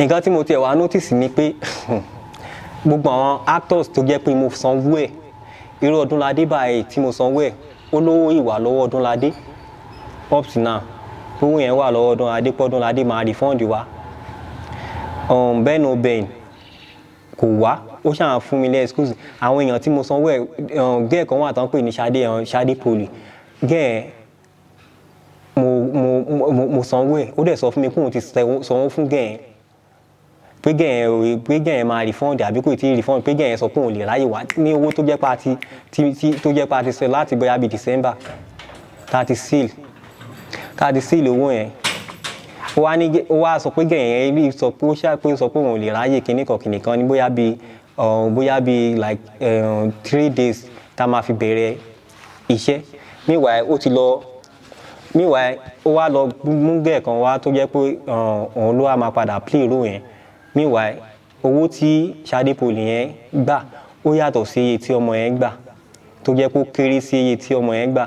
nǹkan tí mo tiẹ̀ wá notice ni pé gbogbo àwọn actors tó jẹ́ pé mo sanwó ẹ̀ irú Ọdúnládé báyìí tí mo sanwó ẹ̀ ó lówó ìwà lọ́wọ́ Ọdúnládé up to now owó yẹn wà lọ́wọ́ Ọdúnládé pé Ọdúnládé máa refund wa Ben Oben kò wá ó ṣáà fún mi ní excuse àwọn èèyàn tí mo sanwó ẹ̀ gẹ́ẹ̀ kan wà tán pè ní Ṣadé Poli gẹ́ẹ̀ mo sanwó ẹ̀ ó dẹ̀ sọ fún mi pé òun ti sanwó fún gẹ́ẹ̀ pé gẹ́ẹ̀ máa refund àbí kò tí ì refund pé gẹ́ẹ̀ sọ pé òun lè ráyè wá ní owó tó jẹ́ pa ti sọ láti bóyá bíi December tá ti seal owó yẹn ó wá sọ pé gẹ́ẹ̀ yẹn rí sọ pé ó ṣáà pé sọ pé òun lè ráyè kìnnìkan ní bóyá bíi like 3 days tá máa fi bẹ̀rẹ̀ iṣẹ́ meanwhile ó wá lọ mú gẹ́ẹ̀ kan wá tó jẹ́ pé òun ló wá máa padà play role yẹn meanwhile owó tí Ṣadé Poli yẹn gbà ó yàtọ̀ sí iye tí ọmọ yẹn gbà tó jẹ́ pé ó kéré sí iye tí ọmọ yẹn gbà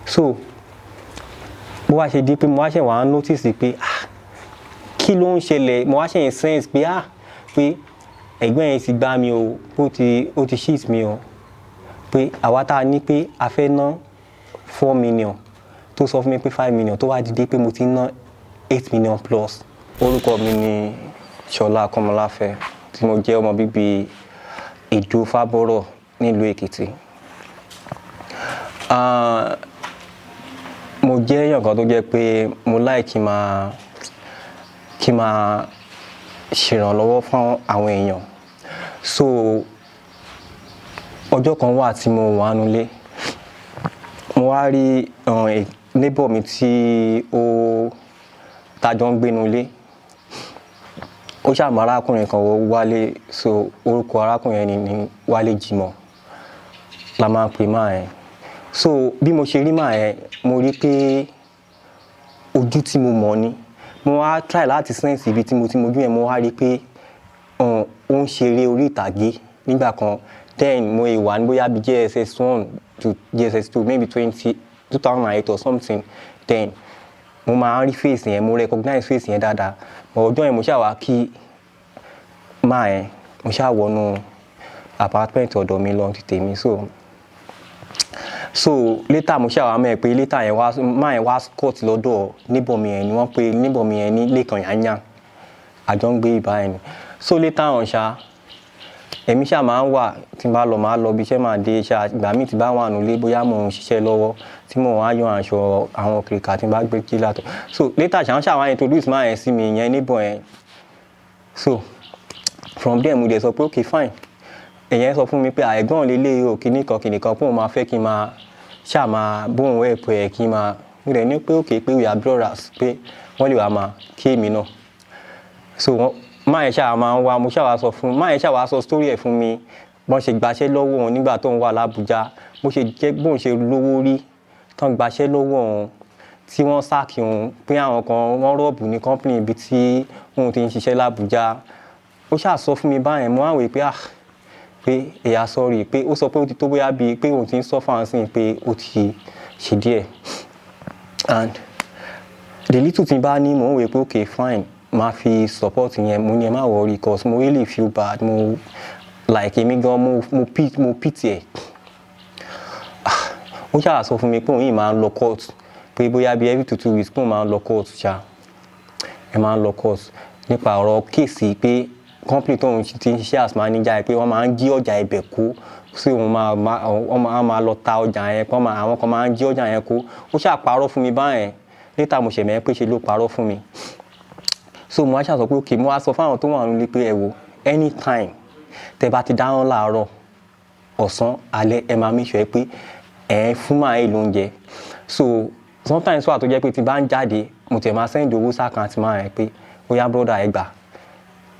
so bó wá ṣe di pé mo wá ṣe wá notice pé kí ló ń ṣẹlẹ̀ mo wá ṣe ń sense pé pé ẹ̀gbọ́n yẹn ti gbá mi o ó ti shit mi o pé àwa tá a ní pé a fẹ́ ná 4 million tó sọ fún mi pé 5 million tó wá dìde pé mo ti ná 8 million plus. Orúkọ mi ni Ṣọlá Kọ́mọláfẹ́ tí mo jẹ́ ọmọ bíbí Ìdó Fábọ́rọ̀ nílùú Èkìtì. Mo jẹ́ èèyàn kan tó jẹ́ pé mo like kí máa ṣèrànlọ́wọ́ fún àwọn èèyàn. So ọjọ́ kan wà tí mo wà nulẹ̀ mo wá rí neighbor mi tí tájọ́ ń gbé nulẹ̀ ó ṣàmọ́ arákùnrin kan Wálé so orúkọ arákùnrin yẹn ni Wálé Jimoh la máa ń pè máa yẹn so bí mo ṣe rí máa yẹn mo rí pé ojú tí mo mọ̀ ni mo wá try láti sense ibi tí mo ojú yẹn mo wá rí pé ó ń ṣeré orí ìtàgé nígbà kan then mo ìwà ní bóyá bí JSS 1 to JSS 2 maybe 2008 or something then mo máa ń rí face yẹn mo recognize face yẹn dáadáa ọjọ́ yẹn mo ṣáà wá kí máa yẹn mo ṣáà wọnú apartment ọ̀dọ̀ mi lọ tètè mi so later mo ṣáà wá mọ̀ pé later yẹn máa yẹn wá scott lọ́dọ̀ neighbor mi yẹn ni wọ́n pe neighbor mi yẹn ní Lẹ́kan Yányán àjọ ń gbé ibà yẹn ni so later on ṣá èmi ṣáà máa ń wà tí n bá lọ máa lọ bí iṣẹ́ máa dé ṣáà ìgbà míì tí bá wà nílé bóyá mò ń ṣiṣẹ́ lọ́wọ́ tí mò ń wá yan aṣọ àwọn kìrìkà tí n bá gbé kí látọ̀ so later ṣáà wá introduce máa yẹn sí mi yẹn neighbor yẹn so from there mo dẹ̀ sọ pé okay fine èyàn sọ fún mi pé ẹ̀gbọ́n lélẹ̀ o kìnnìkan pé òun máa fẹ́ kí n máa ṣáà máa bóun help ẹ̀ kí n máa mo dẹ̀ ní pé okay pé we are brothers pé wọ́n lè wá máa kí èmi náà so máa yẹn ṣáà máa ń wá mo ṣáà wá sọ fún máa yẹn ṣáà wá sọ story ẹ̀ fún mi bọ́n ṣe gbaṣẹ́ lọ́wọ́ òun nígbà tó ń wà l'Ábújá bó ṣe jẹ́ bóun ṣe lówó rí tán gbaṣẹ́ lọ́wọ́ òun tí wọ́n sáàkì òun pé àwọn kan wọ́n rọ́ọ̀bù ní company ibi tí òun ti ń ṣiṣẹ́ l'Ábújá ó ṣáà sọ fún mi báyẹn mo wá wí pé pé èyà sọrí pé ó sọ pé ó ti tó bóyá bíi pé òun ti ń sọ fáwọn sí pé ó ti ṣe díẹ̀ and the little tí n bá ní mò ń wí pé okay fine máa fi support yẹn mo ní ẹ má worry cause mo really feel bad mo like èmi gan mo pity ẹ ó ṣáà sọ fún mi pé òun yìí máa ń lọ court pé bóyá bíi every 2 weeks pé òun máa ń lọ court ṣá ẹ máa ń lọ court nípa ọ̀rọ̀ kéèsì pé company tóun ti ń ṣiṣẹ́ as manager pé wọ́n máa ń jí ọjà ibẹ̀ kó sí òun máa lọ ta ọjà yẹn pé àwọn kan máa ń jí ọjà yẹn kó ó ṣáà parọ́ fún mi báyẹn later mo ṣẹ̀mẹ́ pé ṣe ló parọ́ fún mi so mo wá ṣáà sọ pé okay mo wá sọ fáwọn tó wà nílé pé ẹ wo anytime tẹ bá ti dáná láàárọ̀ ọ̀sán alẹ́ ẹ máa make sure pé ẹ fún máa èlò oúnjẹ so sometimes wà tó jẹ́ pé tí bá ń jáde mo tẹ̀ máa send owó sákàǹtì máa rẹ̀ pé ó yá brother ẹ gbà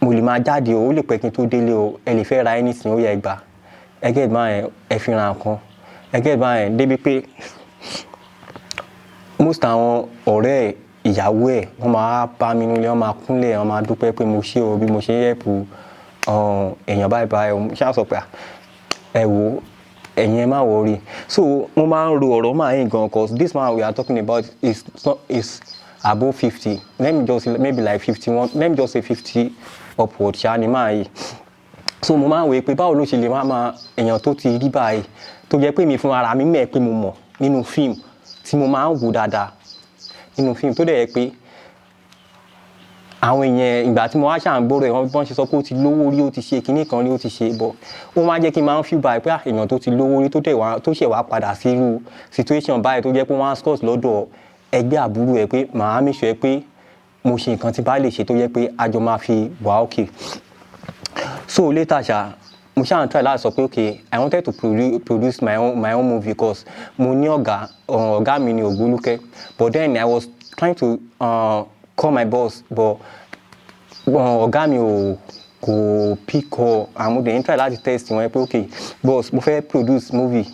mo lè máa jáde o ó lè pẹ́ kí n tó délé o ẹ lè fẹ́ ra anything ó yẹ ẹ gbà ẹ get bá yẹn ẹ fi ra nǹkan ẹ get bá yẹn débi pé most àwọn ọ̀rẹ́ ìyàwó ẹ̀ wọ́n máa bá mi nílé wọ́n máa kúnlẹ̀ wọ́n máa dúpẹ́ pé mo ṣe o bí mo ṣe ń yẹ̀pù èèyàn báyìí báyìí ṣáà sọ pé ẹ wò ẹ̀yin ẹ má worry so mo máa ń ro ọ̀rọ̀ máa yín gan cause this man we are talking about is above 50, let me just say maybe like 51, let me just say 50 upward ṣá ni máa yìí. So mo máa ń wò pé báwo ló ṣe lè máa èèyàn tó ti rí báyìí tó jẹ́ pé mi fún ara mi mẹ́ pé mo mọ̀ nínú fíìmù tí mo máa ń wò dáadáa nínú fíìmù tó dẹ̀ yẹ pé àwọn èèyàn ìgbà tí mo wá ṣàǹgbóró ẹ̀ wọ́n ṣe sọ pé ó ti lówó rí ó ti ṣe kinní kan rí ó ti ṣe bọ̀ ó máa jẹ́ kí n máa ń feel báyìí pé èèyàn tó ti lówó rí tó ṣẹ̀ wá padà sí irú situation báyìí tó jẹ́ pé wọ́n á scott lọ́dọ̀ ẹgbẹ́ àbúrò ẹ̀ pé màá make sure pé mo ṣe nǹkan tí bá lè ṣe tó jẹ́ pé àjọ máa fi wà okay. So later ṣá mo ṣáà try láti sọ pé okay I wanted to produce my own movie because mo ní ọ̀gá mi ní Ògbólúkẹ́ but then I was trying to call my boss but ọ̀gá mi kò pick call and mo dẹ̀ try láti test wọn pé okay boss mo fẹ́ produce movie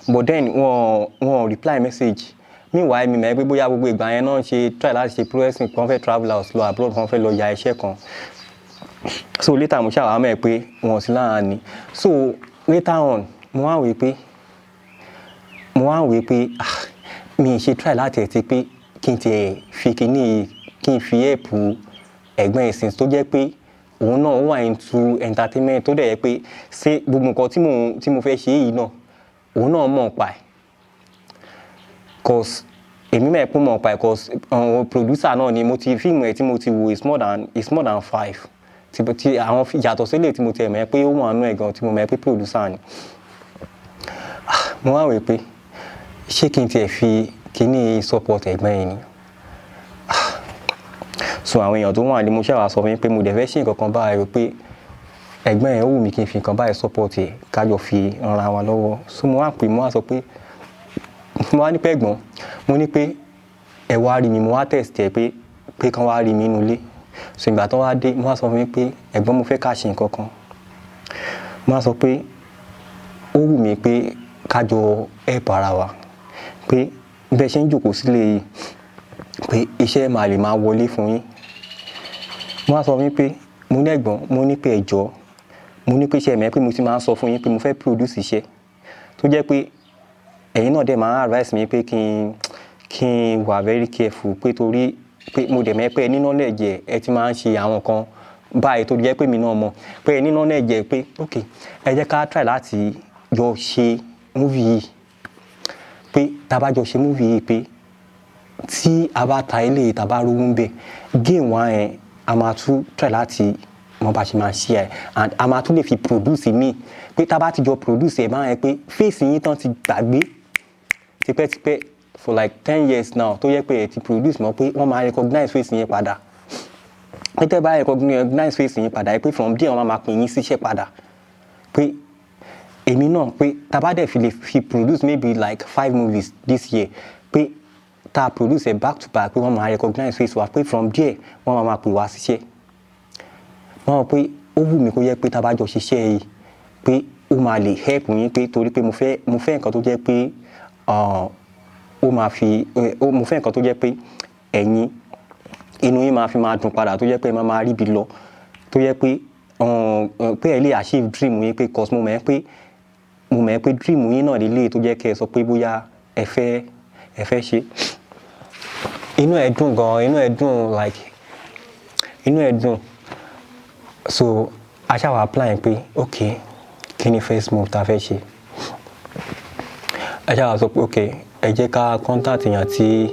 but then wọ́n reply message meanwhile mi mọ̀ pé bóyá gbogbo ìgbà yẹn náà ṣe try láti ṣe processing kan fẹ́ travel out lọ abroad kan fẹ́ lọ ya iṣẹ́ kan. So later mo ṣàwá mọ̀ pé wọ́n sí láàrin ni so later on mo wá wí pé mi ṣe try láti ẹ̀ ti pé kí n tiẹ̀ fi kí n fi help ẹ̀gbọ́n ẹ̀sìn tó jẹ́ pé òun náà wà into entertainment tó dẹ̀ yẹ pé ṣé gbogbo nǹkan tí mo fẹ́ ṣe yìí náà òun náà mọ̀ pa ẹ̀ cause èmi mọ̀ pé mọ̀ pa ẹ̀ cause producer náà ni mo ti fíìmù ẹ̀ tí mo ti wò is more than 5 tí àwọn yàtọ̀ sílẹ̀ tí mo ti mọ̀ pé ó wà nínú ẹ̀ gan tí mo mọ̀ pé producer ni mo wá wí pé ṣé kí n tiẹ̀ fi kíní support ẹ̀gbọ́n ẹ̀ ni so àwọn èèyàn tó wà ní mo ṣàwà sọ fún mi pé mo dẹ̀ fẹ́ ṣe nǹkan kan báyìí pé ẹ̀gbọ́n ẹ̀ ó wù mí kí n fi nǹkan báyìí support ẹ̀ kájọ fi ran wa lọ́wọ́ so mo wá pè mo wá sọ pé mo wá ní pé ẹ̀gbọ́n mo ní pé ẹ wá rí mi mo wá test ẹ pé kán wá rí mi nínú ilé so ìgbà tó wá dé mo wá sọ fún mi pé ẹ̀gbọ́n mo fẹ́ ká ṣe nǹkan kan mo wá sọ pé ó wù mí pé kájọ help ara wa pé bẹ́ẹ̀ ṣe ń jókòó sílé yìí pé iṣẹ́ máa lè máa wọlé fún yín mo wá sọ fún mi pé mo ní ẹ̀gbọ́n mo ní pé ẹ̀jọ́ mo ní pé iṣẹ́ mi pé mo ti máa ń sọ fún yín pé mo fẹ́ produce iṣẹ́ tó jẹ́ pé ẹ̀yin náà dẹ̀ máa advice mi pé kí n wà very careful pé torí pé mo dẹ̀ mọ̀ pé nínú knowledge ẹ ti máa ń ṣe àwọn kan báyìí tó jẹ́ pé mi náà mọ̀ pé nínú knowledge pé okay ẹ jẹ́ ká try láti jọ ṣe movie yìí pé tá bá jọ ṣe movie yìí pé tí a bá ta ilé tá bá rówó ń bẹ̀ gain wá ẹ̀ a máa tún try láti mọ bá ṣe máa ṣe ẹ̀ and a máa tún lè fi produce mi pé tá bá ti jọ produce ẹ̀ báyẹn pé face yín tán ti gbàgbé tipẹ́tipẹ́ for like 10 years now tó yẹ pé ẹ ti produce mọ̀ pé wọ́n máa recognize face yín padà pé tẹ́ bá recognize face yín padà pé from there wọ́n máa pè yín síṣẹ́ padà pé èmi náà pé tá bá dẹ̀ fi produce maybe like 5 movies this year pé tá produce back to back pé wọ́n máa recognize face wa pé from there wọ́n máa pè wá síṣẹ́ wọ́n mọ̀ pé ó wù mí kó yẹ pé tá bá jọ ṣiṣẹ́ yìí pé ó máa lè help yín pé torí pé mo fẹ́ nǹkan tó jẹ́ pé mo fẹ́ nǹkan tó jẹ́ pé ẹ̀yin inú yín máa fi máa dùn padà tó jẹ́ pé ẹ máa rí bi lọ tó jẹ́ pé ẹ lè achieve dream yín pé cause mo mọ̀ pé dream yín náà lè tó jẹ́ kẹ́ ẹ sọ pé bóyá ẹ fẹ́ ṣe inú ẹ dùn gan inú ẹ dùn so aṣáwà plan pé okay kí ni first move tá fẹ́ ṣe aṣáwà sọ pé okay ẹ jẹ́ ká contact èèyàn tí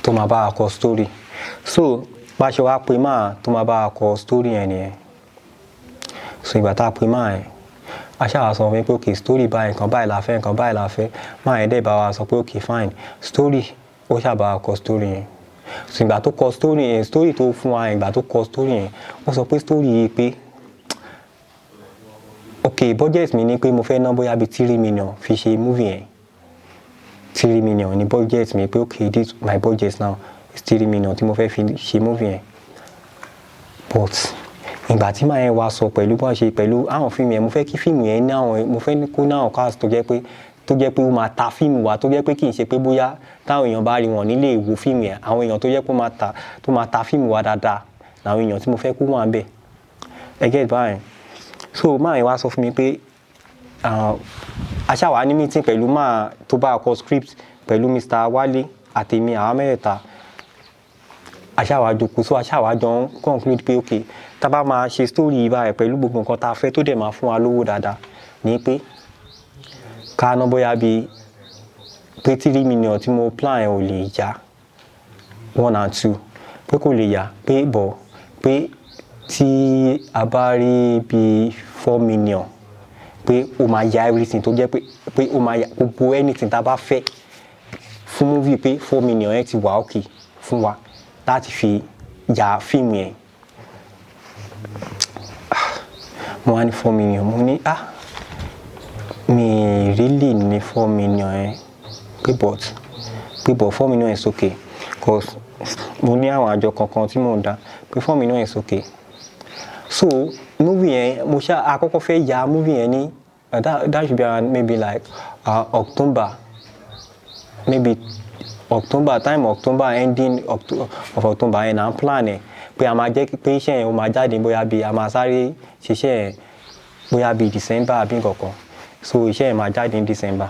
tó máa bá a kọ story so bá ṣe wá pé máa tó máa bá a kọ story yẹn nìyẹn so ìgbà tá a pé máa yẹn aṣáwà sọ fún mi pé okay story báyìí nǹkan báyìí la fẹ́ máa yẹn dẹ̀ bá wa sọ pé okay fine story ó ṣàbá a kọ story yẹn so ìgbà tó kọ story yẹn story tó fún wa ìgbà tó kọ story yẹn ó sọ pé story yìí pé okay budget mi ni pé mo fẹ́ ná bóyá bíi 3 million fi ṣe movie yẹn 3 million ni budget mi pé okay this my budget now is 3 million tí mo fẹ́ fi ṣe movie yẹn but ìgbà tí màá yẹn wá sọ pẹ̀lú bá ṣe pẹ̀lú àwọn fíìmù yẹn mo fẹ́ kí fíìmù yẹn ní àwọn mo fẹ́ kó ní àwọn cast tó jẹ́ pé ó máa ta fíìmù wa tó jẹ́ pé kì í ṣe pé bóyá táwọn èèyàn bá rí wọn nílé ìwò fíìmù yẹn àwọn èèyàn tó jẹ́ pé tó máa ta fíìmù wa dáadáa làwọn èèyàn tí mo fẹ́ kó wà ń bẹ̀ ẹ get báyìí so máa yẹn wá sọ fún mi pé aṣáwá ní meeting pẹ̀lú máa tó bá kọ script pẹ̀lú Mr. Wálé àtèmi àwa mẹ́tẹ̀ẹ̀ta aṣáwájú kù so aṣáwájọ ń conclude pé ok tá bá máa ṣe story yìí báyìí pẹ̀lú gbogbo nǹkan tá a fẹ́ tó dẹ̀ máa fún wa lówó dáadáa ní pé ká ná bóyá bíi pé 3 million tí mo plan ẹ̀ ò lè yá 1 and 2 pé kò lè yá pé bọ̀ pé tí a bá rí bíi 4 million pé ó máa yá everything tó jẹ́ pé ó máa yá gbogbo anything tá a bá fẹ́ fún movie pé 4 million ẹ̀ ti wà okay fún wa láti fi ya fíìmù yẹn mo wá ní 4 million mo ní mi really ní 4 million ẹ̀ pé but 4 million is okay cause mo ní àwọn àjọ kankan tí mò ń dá pé 4 million is okay so movie yẹn mo ṣá àkọ́kọ́ fẹ́ ya movie yẹn ní that should be around maybe like October ending of October yẹn na plan ẹ̀ pé a máa jẹ́ pé iṣẹ́ yẹn ó máa jáde bóyá bí a máa sáré ṣiṣẹ́ yẹn bóyá bí December àbí nǹkankan so iṣẹ́ yẹn máa jáde ní December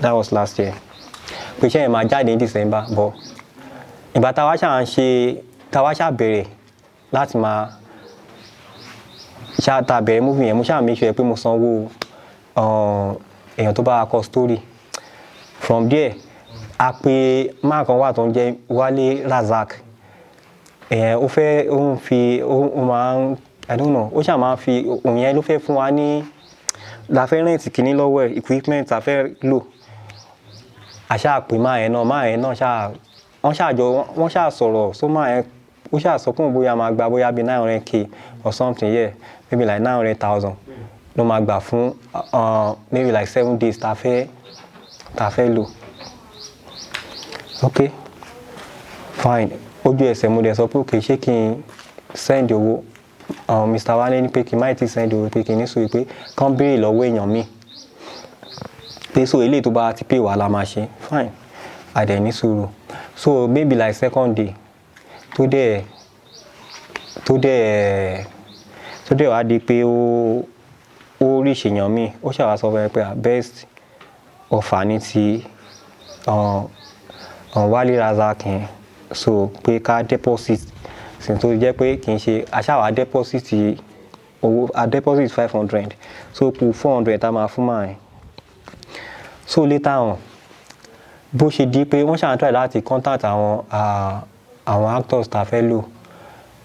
that was last year pé iṣẹ́ yẹn máa jáde ní December but ìgbà táwa ṣá bẹ̀rẹ̀ láti máa ta bẹ̀rẹ̀ movie yẹn mo ṣá make sure pé mo sanwó èèyàn tó bá kọ story from there a pè máa kan wà tó ń jẹ́ Wálé Razak ó máa ń I don't know ó ṣá máa ń fi òun yẹn ló fẹ́ fún wa ní la fẹ́ rent kìíní lọ́wọ́ ẹ̀ equipment la fẹ́ lò àṣà pè máa yẹn náà wọ́n ṣá sọ̀rọ̀ so máa yẹn ó ṣá sọ fún bóyá máa gba bóyá bí 900k or something yeah maybe like 900,000 ló máa gbà fún maybe like 7 days ta fẹ́ lò ok fine ojú ẹsẹ̀ mo dẹ̀ sọ pé ok ṣé kí n send owó Mr. Wale ní pé kí n má ti send owó pé kí n ní sùúrù pé kán béèrè lọ́wọ́ èèyàn mi pé so eléyìí tó bá ti pè wá la máa ṣe fine àdẹ̀ ní sùúrù so maybe like second day tó dẹ̀ wá di pé ó rí ìṣèyàn mi ó ṣàwá sọ fún ẹ pé best offer ní ti Wálé Razak yẹn so pé ká deposit sì tó jẹ́ pé kì í ṣe aṣáwá deposit owó a deposit 500 so kù 400 tá máa fún máa yẹn so later on bó ṣe di pé wọ́n ṣàn try láti contact àwọn actors tá fẹ́ lò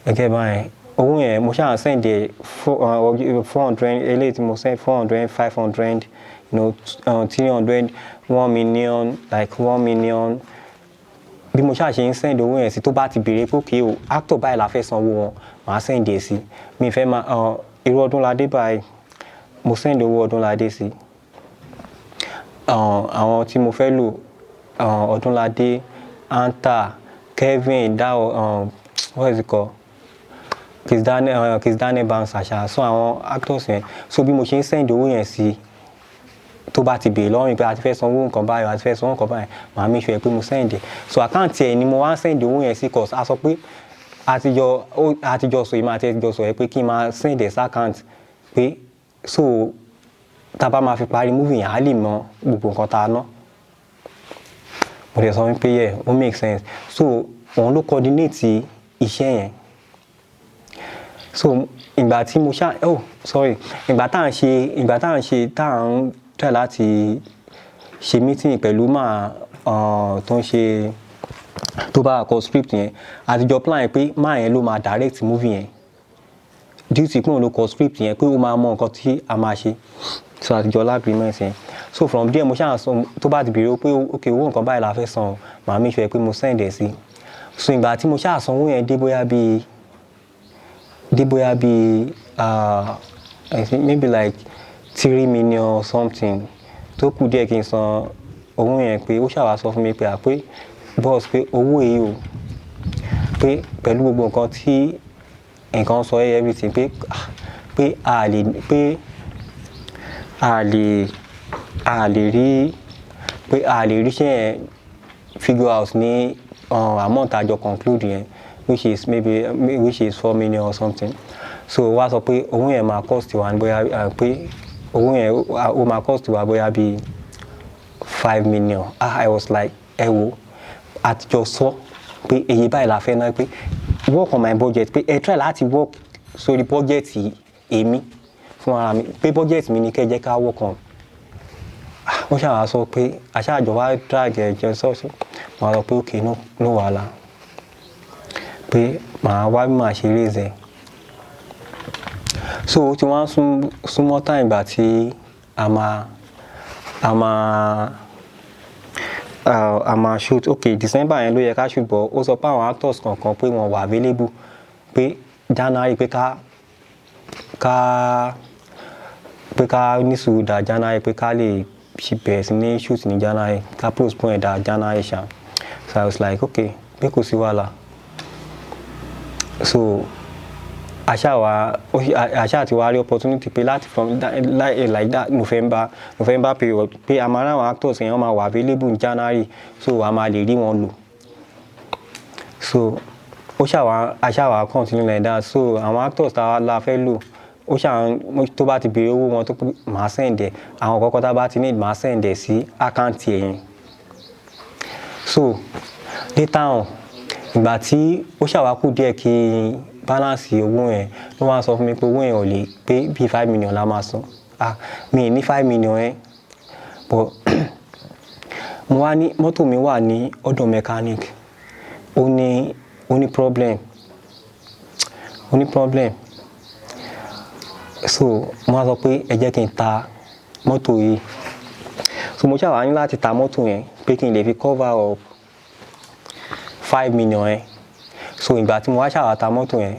gẹ́gẹ́ báyẹn owó yẹn mo ṣàn send 400 eléyìí tí mo send 400 500 300 1 million like 1 million bí mo ṣáà ṣe ń send owó yẹn sí tó bá ti béèrè pé òkè o actor báyìí la fẹ́ sanwó wọn màá send ẹ̀ sí mi fẹ́ máa irú Ọdúnládé báyìí mo send owó Ọdúnládé sí àwọn tí mo fẹ́ lò Ọdúnládé Anta Kevin what is it called Kiss Daniel Banks àṣà so àwọn actors yẹn so bí mo ṣe ń send owó yẹn sí tó bá ti béèrè lọ́rùn pé a ti fẹ́ sanwó nǹkan báyìí a ti fẹ́ sanwó nǹkan báyìí màá make sure pé mo send ẹ̀ so àkáǹtì ẹ̀ ni mo wá ń send owó yẹn sí cause a sọ pé àtijọ́ sọ ìmọ̀ àti ẹ̀tijọ́ sọ ẹ̀ pé kí n máa send ẹ̀ sí àkáǹtì pé so tá bá máa fi parí movie yẹn á lè mọ gbogbo nǹkan tá a ná mo dẹ̀ sọ wípé yeah ó make sense so òun ló coordinate iṣẹ́ yẹn so ìgbà tí mo ṣá ìgbà tá à ń try láti ṣe meeting pẹ̀lú máa tó ń ṣe tó bá kọ script yẹn àtijọ́ plan pé máa yẹn ló máa direct movie yẹn duty pé òun ló kọ script yẹn pé ó máa mọ nǹkan tí a máa ṣe so àtijọ́ lágrímẹ̀t yẹn so from there mo ṣáà sọ tó bá ti béèrè pé ok owó nǹkan báyìí la fẹ́ san màá make sure pé mo send ẹ̀ sí so ìgbà tí mo ṣáà san owó yẹn dé bóyá bíi I think maybe like 3 million or something tó kù díẹ̀ kí n san owó yẹn pé ó ṣàwá sọ fún mi pé boss pé owó yìí o pé pẹ̀lú gbogbo nǹkan tí nǹkan sọ everything pé a lè rí iṣẹ́ yẹn figure out ní amount àjọ conclude yẹn which is 4 million or something so wá sọ pé owó yẹn máa cost wa bóyá pé owó yẹn ó máa cost wa bóyá bíi 5 million I was like ẹ wo àtijọ́ sọ pé èyí báyìí la fẹ́ náà pé work on my budget pé ẹ try láti work sórí budget èmi fún ara mi pé budget mi ni kẹ́ jẹ́ ká work on. Wọ́n ṣàwá sọ pé àṣàjọ wá drag ẹ̀jẹ̀ sọ́ọ̀sì wọ́n sọ pé okay no wàhálà pé màá wá bí màá ṣe raise ẹ̀. So tí wọ́n súnmọ́ time ìgbà tí a máa shoot okay December yẹn ló yẹ ká shoot bọ̀ ó sọ pé àwọn actors kankan pé wọ́n wà available pé January pé ká ní sùúrù dá January pé ká lè bẹ̀rẹ̀ sí ní shoot ní January ká postpone ẹ̀ dá January ṣá. So I was like okay pé kò sí wàhálà. So àṣà ti wá rí opportunity pé láti from like that November period pé a máa ráwọn actors yẹn wọ́n máa wà available in January so a máa lè rí wọn lò. So àṣà wa continue like that so àwọn actors tá la fẹ́ lò ó tó bá ti béèrè owó wọn tó máa send ẹ̀ àwọn kọ́kọ́ tá bá ti need máa send ẹ̀ sí àkáǹtì ẹ̀yìn. So later on ìgbà tí ó ṣàwákù díẹ̀ kí balance owó yẹn ló wá sọ fún mi pé owó yẹn ò lè pé bí 5 million la máa san mi ní 5 million yẹn but mo wá ní mọ́tò mi wà ní ọ̀dọ̀ mechanic ó ní problem so mo wá sọ pé ẹ jẹ́ kí n ta mọ́tò yìí so mo ṣàwá ní láti ta mọ́tò yẹn pé kí n lè fi cover up 5 million yẹn. So ìgbà tí mo wá ṣàwá ta mọ́tò yẹn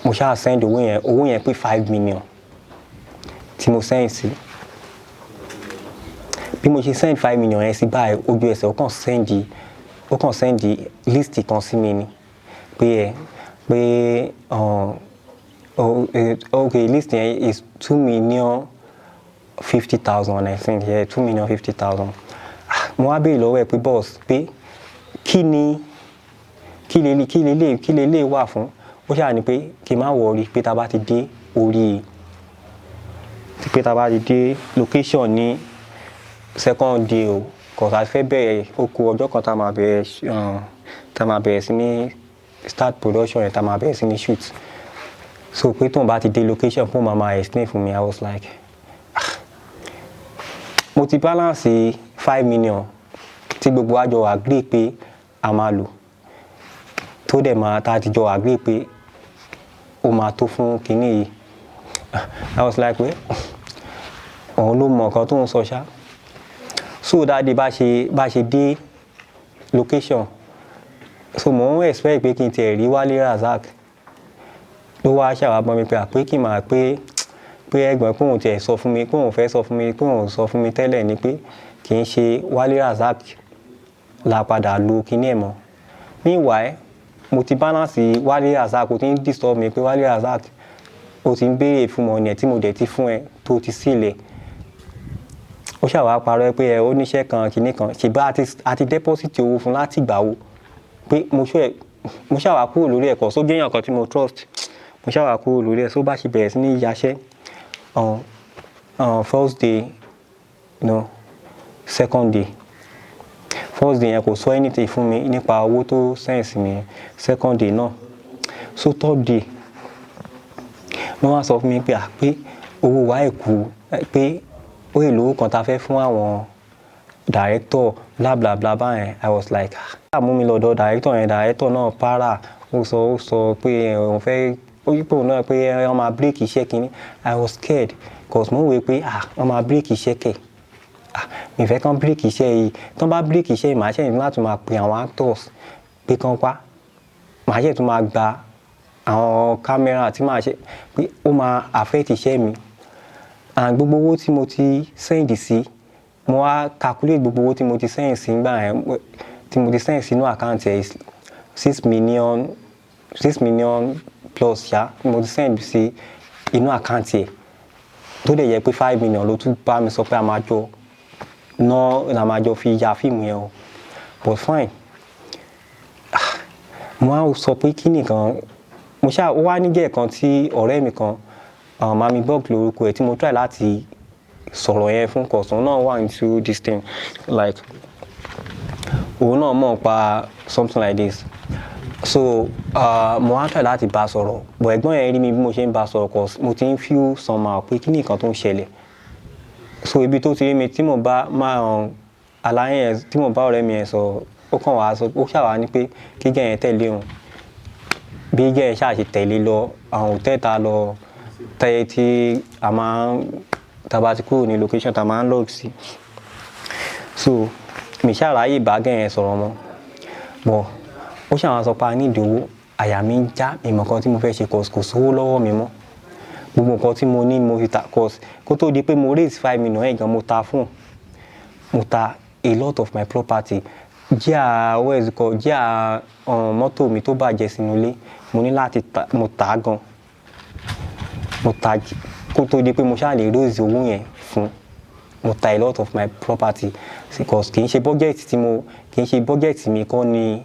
mo ṣáà send owó yẹn pé 5 million tí mo send sí bí mo ṣe send 5 million yẹn sí báyìí ojú ẹsẹ̀ ó kàn send list kan sí mi ni pé okay list yẹn is 2,050,000 I think 2,050,000. Mo wá béèrè lọ́wọ́ ẹ̀ pé boss pé kí lè wà fún ó ṣáà ní pé kí n má worry pé tá bá ti dé location ní second day o cause a fẹ́ bẹ̀rẹ̀ oko ọjọ́ kan tá máa bẹ̀rẹ̀ sí ní start production yẹn tá máa bẹ̀rẹ̀ sí ní shoot so pé tóun bá ti dé location fún mama explain fún mi I was like mo ti balance 5 million tí gbogbo àjọ agree pé a máa lò tó dẹ̀ máa tá ti jọ agree pé ó máa tó fún kinní yìí I was like pé òun ló mọ nǹkan tó ń sọ ṣá. So dáadé bá ṣe dé location so mo ń expect pé kí n tiẹ̀ rí Wálé Razak ló wá ṣàwá bọ́ mi pé àpé kí n máa pé ẹ̀gbọ́n pé òun tiẹ̀ sọ fún mi pé òun fẹ́ sọ fún mi pé òun sọ fún mi tẹ́lẹ̀ ni pé kì í ṣe Wálé Razak la padà lo kinní ẹ̀ mọ́. Meanwhile mo ti balance Wálé Razak ó ti ń disturb mi pé Wálé Razak ó ti ń béèrè fún mọ̀ ní ẹ̀ tí mo dẹ̀ ti fún ẹ tó ti sílẹ̀ ó ṣàwá parọ́ pé ẹ ó níṣẹ́ kan kinní kan ṣùgbọ́n àti deposit owó fún láti ìgbà wo pé mo ṣàwá kúrò lórí ẹ̀kọ́ só jẹ́yàn kan tí mo trust mo ṣàwá kúrò lórí ẹ̀ só bá ṣe bẹ̀rẹ̀ sí ní yaṣẹ́ first day second day first day yẹn kò sọ anything fún mi nípa owó tó sẹ́ǹsì mi second day náà so third day wọ́n wá sọ fún mi pé owó wa ẹ̀kú pé ó lè lówó kan ta fẹ́ fún àwọn director bla bla bla báyẹn I was like mú mi lọ́dọ̀ director náà para ó sọ pé òun fẹ́ ó yípo náà pé wọ́n máa break iṣẹ́ kínní I was scared cause mo wé pé wọ́n máa break iṣẹ́ kẹ̀ mi fẹ́ kán break iṣẹ́ yìí tán bá break iṣẹ́ yìí màá ṣe ní láti máa pe àwọn actors pé kán wá màá ṣe tún máa gba àwọn camera tí màá ṣe pé ó máa affect iṣẹ́ mi and gbogbo owó tí mo ti send sí mo wá calculate gbogbo owó tí mo ti send sí nígbà yẹn tí mo ti send sínú àkáǹtì ẹ̀ 6 million plus ṣá mo ti send sí inú àkáǹtì ẹ̀ tó dẹ̀ yẹ pé 5 million ló tún bá mi sọ pé a máa jọ fi ya fíìmù yẹn o but fine mo wá sọ pé kí nìkan mo ṣáà ó wá nígẹ̀ kan tí ọ̀rẹ́ mi kan Mami Bob lórúkọ ẹ̀ tí mo try láti sọ̀rọ̀ yẹn fún kọ̀sán náà wà into this thing like òun náà mọ̀ pa something like this. So mo wá try láti bá sọ̀rọ̀, but ẹ̀gbọ́n yẹn rí mi bí mo ṣe ń bá sọ̀rọ̀ cause mo ti ń feel somehow pé kí ni nǹkan tó ń ṣẹlẹ̀. So ibi tó ti rí mi tí mo bá máa àlàyé yẹn tí mo bá ọ̀rẹ́ mi yẹn sọ, ó kàn wá sọ, ó ṣàwá ní pé kí gẹ́ yẹn tẹ̀lé òun. Bí gẹ́ yẹn ṣáà ṣe tẹ̀lé lọ àwọn hòtẹ́ẹ̀lì tá lọ tẹ́yẹ tí a máa ń tàbá ti kúrò ní location tá máa ń log sí. So mi ṣàráyè bá gẹ́ yẹn sọ̀rọ̀ mọ́. But ó ṣàwọn sọ pé a ní ìdòwò, àyà mi ń já ìmọ̀ kan tí mo fẹ́ ṣe cause kò sówó lọ́wọ́ mi mọ́. Gbogbo nǹkan tí mo ní mo fi ta cause kó tó di pé mo raise 5 million ẹ̀ gan mo ta fún. Mo ta a lot of my property. Jíà mọ́tò mi tó bàjẹ́ sínú ilé, mo ní láti ta, mo ta gan. Mo ta kó tó di pé mo ṣáà lè raise owó yẹn fún. Mo ta a lot of my property because kì í ṣe budget mi kọ́ ni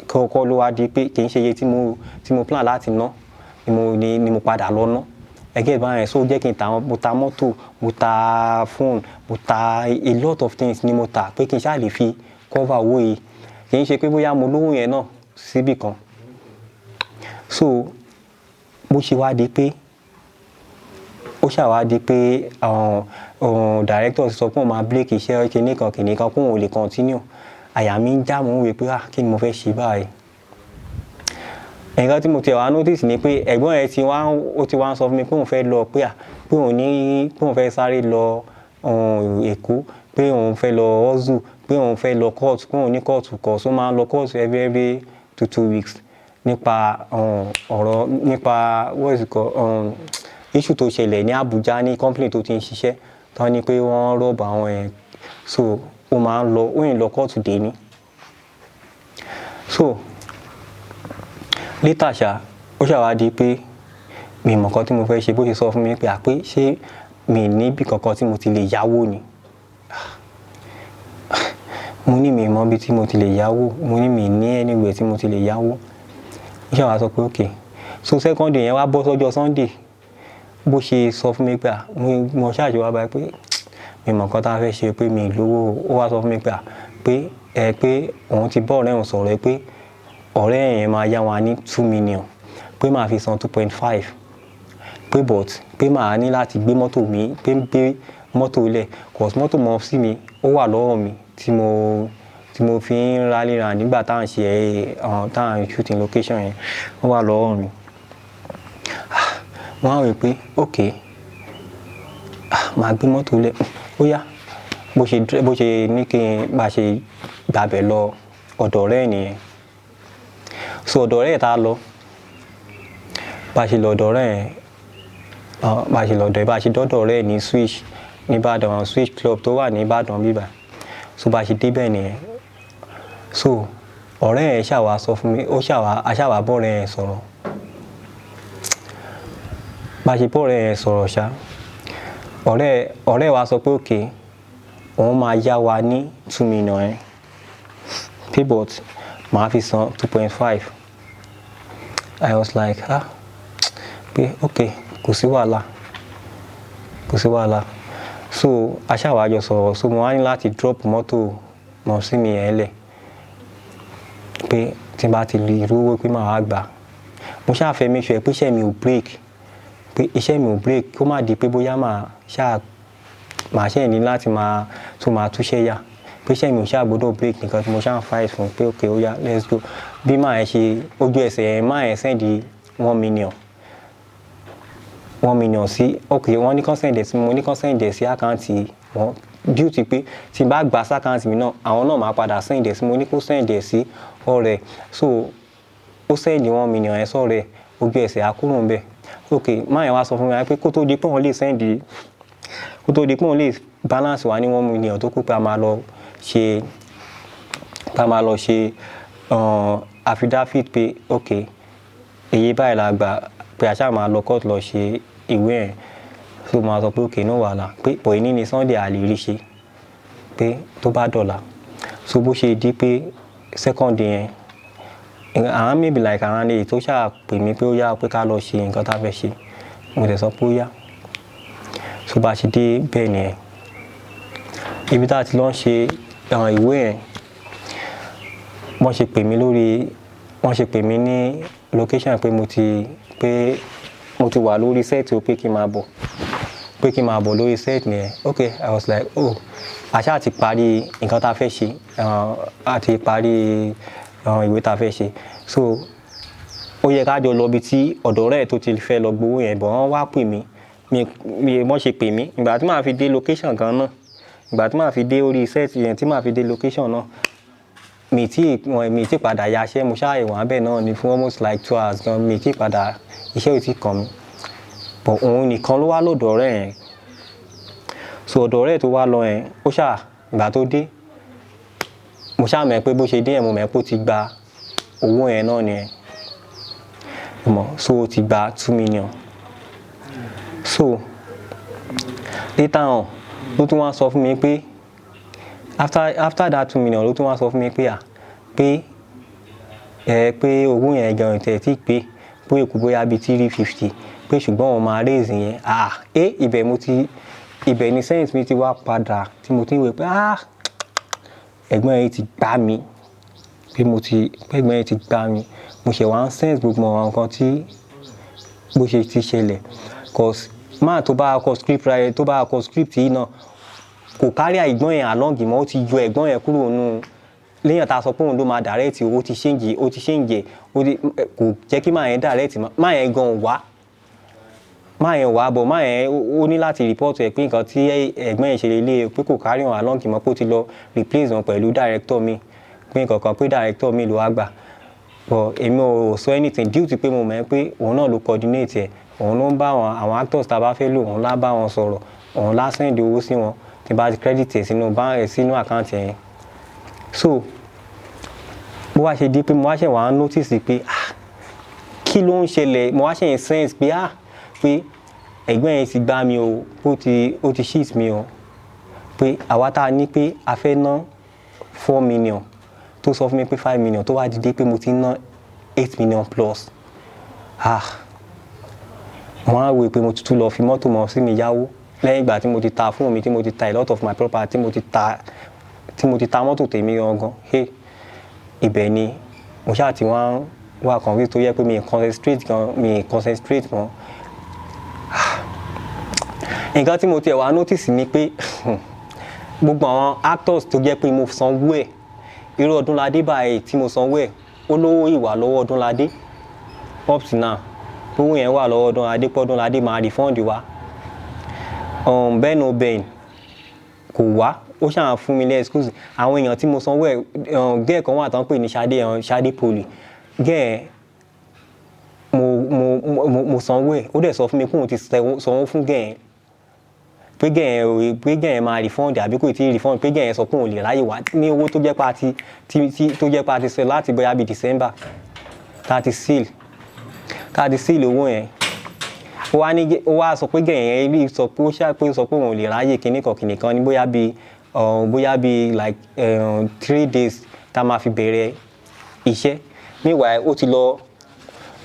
kọ́kọ́ ló wá di pé kì í ṣe iye tí mo plan láti ná ni mo padà lọ ná. Ẹgẹ́ báyẹn so jẹ́ kí n ta mo ta mọ́tò, mo ta phone, mo ta a lot of things ni mo ta pé kí n ṣáà lè fi cover owó yìí. Kì í ṣe pé bóyá mo lówó yẹn náà síbì kan. So bó ṣe wá di pé ó ṣàwá di pé director sọ pé òun máa break iṣẹ́ kìnìkan kó òun lè continue. Àyà mi ń já mo ń wí pé kí ni mo fẹ́ ṣe báyìí. Nǹkan tí mo ti wá notice ni pé ẹ̀gbọ́n yẹn ti wá ń sọ fún mi pé òun fẹ́ lọ pé òun fẹ́ sáré lọ Èkó, pé òun fẹ́ lọ hustle, pé òun fẹ́ lọ court, pé òun ní court kọ̀ so máa lọ court every 2 weeks nípa ọ̀rọ̀ nípa what is it called issue tó ṣẹlẹ̀ ní Abuja ní company tó ti ń ṣiṣẹ́ tán ní pé wọ́n rob àwọn ẹ̀. So ó máa ń lọ ó yìn lọ court dé ní. So later ṣá ó ṣàwá di pé mi mọ̀ nǹkan tí mo fẹ́ ṣe bó ṣe sọ fún mi pé pé ṣé mi ní bí kankan tí mo ti lè yáwó ni. Mo ní mi mọ̀ bí tí mo ti lè yáwó, mo ní mi ní anywhere tí mo ti lè yáwó. Ó ṣàwá sọ pé okay. So second day yẹn wá bọ́ sọ́jọ́ Sunday. Bó ṣe sọ fún mi pé mo ṣáàjì wá báyìí pé mi mọ̀ nǹkan tá a fẹ́ ṣe pé mi lówó. Ó wá sọ fún mi pé òun ti bọ́ ọ̀rẹ́ òun sọ̀rọ̀ pé ọ̀rẹ́ yẹn máa yá wa ní 2 million pé máa fi san 2.5 pé pé máa ní láti gbé mọ́tò mi pé gbé mọ́tò lẹ̀ cause mọ́tò mọ́ sí mi ó wà lọ́wọ́ mi tí mo fi ń rally round nígbà tá à ń ṣe tá à ń shooting location yẹn ó wà lọ́wọ́ mi. Wọ́n á wí pé okay máa gbé mọ́tò lẹ̀ ó yá bó ṣe ní kí n bá ṣe gbàbẹ̀ lọ ọ̀dọ̀ ọ̀rẹ́ nìyẹn. So ọ̀dọ̀ ọ̀rẹ́ tá lọ bá ṣe lọ́dọ̀ ọ̀rẹ́ bá ṣe dọ́dọ̀ ọ̀rẹ́ ní Switch ní Ìbàdàn Switch club tó wà ní Ìbàdàn bíbà. So bá ṣe débẹ̀ nìyẹn. So ọ̀rẹ́ yẹn ṣàwá sọ fún mi aṣàwá bọ́ọ̀rẹ́ yẹn sọ̀rọ̀. Bá ṣe bọ́ọ̀rẹ́ yẹn sọ̀rọ̀ ṣá ọ̀rẹ́ wa sọ pé okay òun máa yá wa ní 2 million yẹn pay but màá fi san 2.5. I was like pé okay kò sí wàhálà. So aṣàwá jọ sọ̀rọ̀ so mo wá ní láti drop mọ́tò mọ̀ sí mi yẹn lẹ̀ pé tí n bá ti rí owó pé màá wá gbà. Mo ṣáà fẹ́ make sure pé iṣẹ́ mi ò break kó má di pé bóyá màá ṣe ní láti máa túṣẹ́ yá pé iṣẹ́ mi ò ṣáà gbọ́dọ̀ break nìkan tí mo ṣáà ń fight fún pé okay ó yá let's go. Bí màá yẹn ṣe ojú ẹsẹ̀ yẹn máa yẹn send 1 million sí okay wọ́n ní kán send sí mo ní kán send sí àkáǹtì wọn due to pé tí n bá gbà sí àkáǹtì mi náà àwọn náà máa padà send sí mo ní kó send sí ọ̀rẹ́. So ó send 1 million yẹn sọ̀rẹ́ ojú ẹsẹ̀ àkúrò ń bẹ̀. Okay máa yẹn wá sọ fún mi pé kó tó di pé wọ́n lè balance wa ní 1 million tó kù pé a máa lọ ṣe affidavit pé okay èyí báyìí la gbà pé a ṣáà máa lọ court lọ ṣe ìwé ẹ̀. So máa sọ pé okay no wàhálà pé bọ̀ ní ní Sunday a lè rí ṣe pé tó bá dọ̀la. So bó ṣe di pé second day yẹn àwọn maybe like àwọn èyí tó ṣáà pè mí pé ó yá pé ká lọ ṣe nǹkan tá a fẹ́ ṣe mo dẹ̀ sọ pé ó yá. So bá ṣe dé bẹ́ẹ̀ nìyẹn ibi tá a ti lọ ṣe ìwé yẹn wọ́n ṣe pè mí ní location pé mo ti wà lórí set o pé kí n máa bọ̀ lórí set nìyẹn. Okay, I was like àṣà ti parí nǹkan tá a fẹ́ ṣe àti parí ìwé tá a fẹ́ ṣe, so ó yẹ ká jọ lọ bí tí ọ̀dọ̀ rẹ̀ tó ti fẹ́ lọ gbowó yẹn, bọ̀ wọ́n wá pè mí wọ́n ṣe pè mí ìgbà tí màá fi dé location gan náà, ìgbà tí màá fi dé orí set yẹn tí màá fi dé location náà mi tí padà yaṣẹ́, mo ṣáà ìwọ̀n abẹ́ náà ni fún almost like 2 hours gan, mi tí padà iṣẹ́ ò tí kàn mí, but òun nìkan ló wá lọ́dọ̀ rẹ̀ yẹn. So ọ̀dọ̀ rẹ̀ tó wá lọ yẹn ó ṣáà ìgbà tó dé mo ṣáà mọ̀ pé bó ṣe dé yẹn mo mọ̀ pé ó ti gba owó yẹn náà nìyẹn, so ó ti gba 2 million. So later on ló tún wá sọ fún mi pé after that 2 million ló tún wá sọ fún mi pé pé owó yẹn gan tẹ̀ tí pé èkó bóyá bíi 350 pé ṣùgbọ́n òun máa raise yẹn ibẹ̀ ni sense mi ti wá padà tí mo ti ń wé pé ẹ̀gbọ́n yẹn ti gbá mi pé ẹ̀gbọ́n yẹn ti gbá mi, mo ṣe wá ń sense gbogbo àwọn nǹkan tí bó ṣe ti ṣẹlẹ̀, cause máa tó bá kọ script yìí náà kò kárí ẹ̀gbọ́n yẹn along mọ́, ó ti yọ ẹ̀gbọ́n yẹn kúrò nù léyàn tá a sọ pé òun ló máa direct ó ti change kò jẹ́ kí máa yẹn direct máa yẹn gan wá bọ̀ máa yẹn ó ní láti report ẹ̀ pé nǹkan tí ẹ̀gbọ́n yẹn ṣe lélẹ̀ pé kò kárí wọn along mọ́, pé ó ti lọ replace wọn pẹ̀lú director mi pé nǹkan kan pé director mi ló wá gbà, but èmi ò sọ anything due to pé mo mọ̀ pé òun náà ló coordinate ẹ̀, òun ló ń bá àwọn actors tá a bá fẹ́ lò òun lá bá wọn sọ̀rọ̀, òun lá send owó sí wọn tí bá ti credit ẹ̀ sínú account yẹn. So bó wá ṣe di pé mo wá ṣe wá notice pé kí ló ń ṣẹlẹ̀, mo wá ṣe ń sense pé pé ẹ̀gbọ́n yẹn ti gbá mi o, ó ti shit mi o, pé àwa tá a ní pé a fẹ́ ná 4 million tó sọ fún mi pé 5 million tó wá dìde pé mo ti ná 8 million plus. Wọ́n á wò pé mo tuntun lọ fi mọ́tò mọ́ sí mi yáwó lẹ́yìn ìgbà tí mo ti ta fún mi, tí mo ti ta a lot of my property, tí mo ti ta mọ́tò tèmi gangan. Ibẹ̀ ni mo ṣáà ti wá convince tó yẹ pé mi concentrate mọ́. Nǹkan tí mo tiẹ̀ wá notice ni pé gbogbo àwọn actors tó jẹ́ pé mo sanwó ẹ̀, irú Ọdúnládé báyìí tí mo sanwó ẹ̀ ó lówó ìwà lọ́wọ́ Ọdúnládé up to now, owó yẹn wà lọ́wọ́ Ọdúnládé pé Ọdúnládé máa refund wa. Ben Oben kò wá, ó ṣáà fún mi ní excuse. Àwọn èèyàn tí mo sanwó ẹ̀ gẹ́ẹ̀ kan wà tán pè ní Ṣadé Poli, gẹ́ẹ̀ mo sanwó ẹ̀, ó dẹ̀ sọ fún mi pé òun ti sanwó fún gẹ́ẹ̀ pé gẹ́ẹ̀ máa refund àbí kò tí ì refund, pé gẹ́ẹ̀ sọ pé òun lè ráyè wá ní owó tó jẹ́ pa ti sọ láti bóyá bíi December tá a ti seal owó yẹn. Ó wá sọ pé gẹ́ẹ̀ yẹn rí sọ pé òun lè ráyè kìnìkan ní bóyá bíi like 3 days tá a máa fi bẹ̀rẹ̀ iṣẹ́.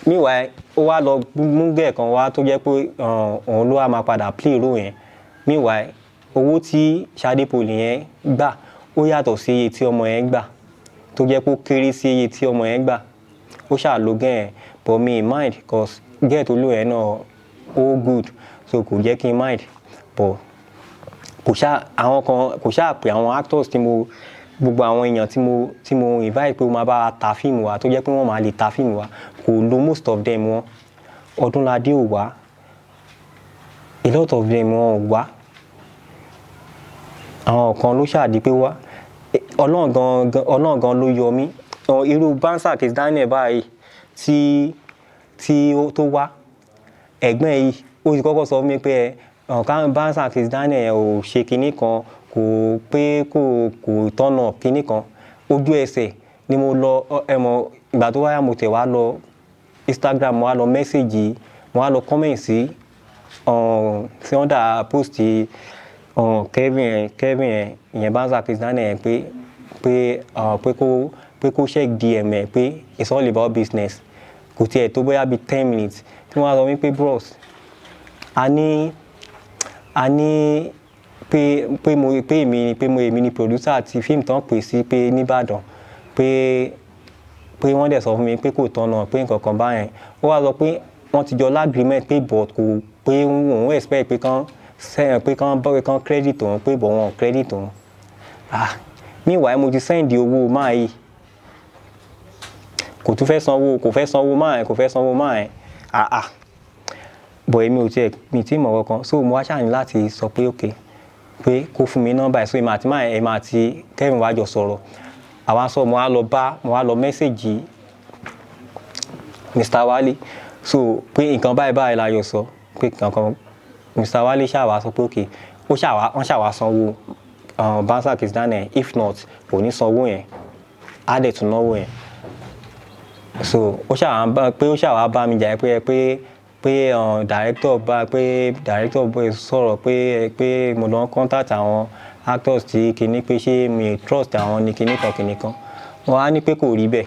Meanwhile ó wá lọ mú gẹ́ẹ̀ kan wá tó jẹ́ pé òun ló wá máa padà play role yẹn. Meanwhile owó tí Ṣadé Poli yẹn gbà ó yàtọ̀ sí iye tí ọmọ yẹn gbà, tó jẹ́ pé ó kéré sí iye tí ọmọ yẹn gbà. Ó ṣáà lo gẹ́ẹ̀ but me mind cause gẹ́ẹ̀ tó lò yẹn náà ó good, so kò jẹ́ kí n mind, but kò ṣáà pé àwọn actors gbogbo àwọn èèyàn tí mo invite pé ó máa bá ta fíìmù wa tó jẹ́ pé wọ́n máa lè ta fíìmù wa kò lo most of them wọn. Ọdúnládé ò wá, a lot of them wọn ò wá. Àwọn kan ló ṣáà di pé wá, Ọlọ́run gan ló yọ mí. Irú Bansa Kiss Daniel báyìí tí tó wá, ẹ̀gbọ́n yìí ó ti kọ́kọ́ sọ fún mi pé Bansa Kiss Daniel ò ṣe kinní kan, kò tọ́nà kinní kan. Ojú ẹsẹ̀ ni mo lọ ìgbà tó wáyà mo tẹ̀ wá lọ Instagram, mo wá lọ message, mo wá lọ comment sí under post Kevin ìyẹn Bansa Kiss Daniel pé kó check DM ẹ̀ pé it's all about business. Kò tiẹ̀ tó bóyá bíi 10 minutes tí wọ́n á sọ wípé bros a ní pé èmi ni producer àti fíìmù tán pè sí pé nìbàdàn pé pé wọ́n dẹ̀ sọ fún mi pé kò tọ́nà pé nǹkan kan báyẹn ó wá sọ pé wọ́n ti jọ lágrímẹ̀t pé but kò pé òun expect pé kán credit òun pé but wọn credit òun meanwhile mo ti send owó máa yìí kò tún fẹ́ sanwó máa ẹ̀ but èmi ò tiẹ̀ mi tí mọ̀ kankan so mo wá ṣáà ní láti sọ pé ok pé kó fún mi nọ́mbà ẹ̀ so èmi àti máa ẹ̀ máa ti Kevin wá jọ sọ̀rọ̀ àwa sọ mo wá lọ mẹ́sẹ̀gì Mr. Wale so pé nǹkan báyìí la yọ sọ pé nǹkan Mr. Wale ṣáà wá sọ pé ok wọ́n ṣáà wá sanwó Banza Kizz-Daniel if not kò ní sanwó yẹn á dẹ̀ tún náwó yẹn so ó ṣáà wá bá mi jà pé director boy sọ̀rọ̀ pé mo lọ contact àwọn actors tí kinní pé ṣé mi trust àwọn ní kinní kan wọ́n á ní pé kò rí bẹ́ẹ̀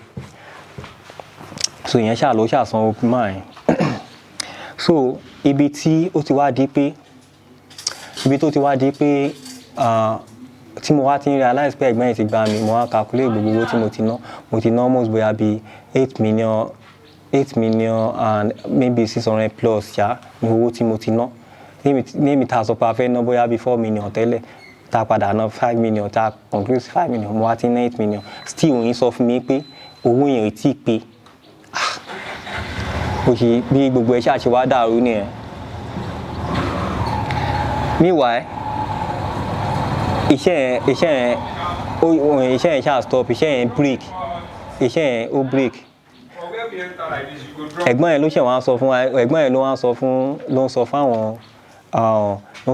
so ìyẹn ṣáà ló ṣàsanwó máa yẹn so ibi tó ti wá di pé tí mo wá ti ń realize pé ẹ̀gbọ́n yẹn ti gba mi mo wá calculate gbogbo owó tí mo ti ná almost bóyá bíi 8 million and maybe 600 plus ṣá ní owó tí mo ti ná ní ta sọ pé a fẹ́ ná bóyá bíi 4 million tẹ́lẹ̀ ta padà ná 5 million ta conclude 5 million mo wá ti ná 8 million still òyìn sọ fún mi pé owó yẹn ò tí ì pé òṣì bí gbogbo ẹ̀ ṣáà ṣe wá dàrú nìyẹn meanwhile iṣẹ́ yẹn ṣáà stop iṣẹ́ yẹn break ẹ̀gbọ́n yẹn ló ṣe wá sọ fún ẹ̀gbọ́n yẹn ló ń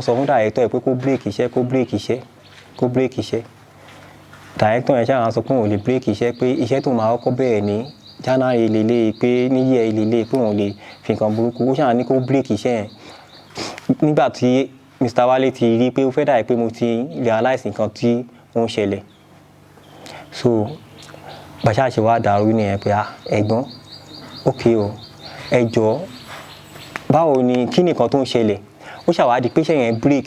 sọ fún director ẹ̀ pé kó break iṣẹ́ director yẹn ṣáà sọ pé òun lè break iṣẹ́ pé iṣẹ́ tó máa kọ́kọ́ bẹ̀rẹ̀ ní January lélẹ̀ pé níyẹ̀ lélẹ̀ pé òun lè fi nǹkan burúkú ó ṣáà ní kó break iṣẹ́ yẹn nígbà tí Mr. Wale ti rí pé ó fẹ́ dàbí pé mo ti realize nǹkan tí ó ń ṣẹlẹ̀ so bàṣà ṣe wá dàrú nìyẹn pé ẹ̀gbọ́n ok o ẹ jọ̀ọ́ báwo ni kí nìkan tó ń ṣẹlẹ̀ ó ṣàwádìí pé iṣẹ́ yẹn break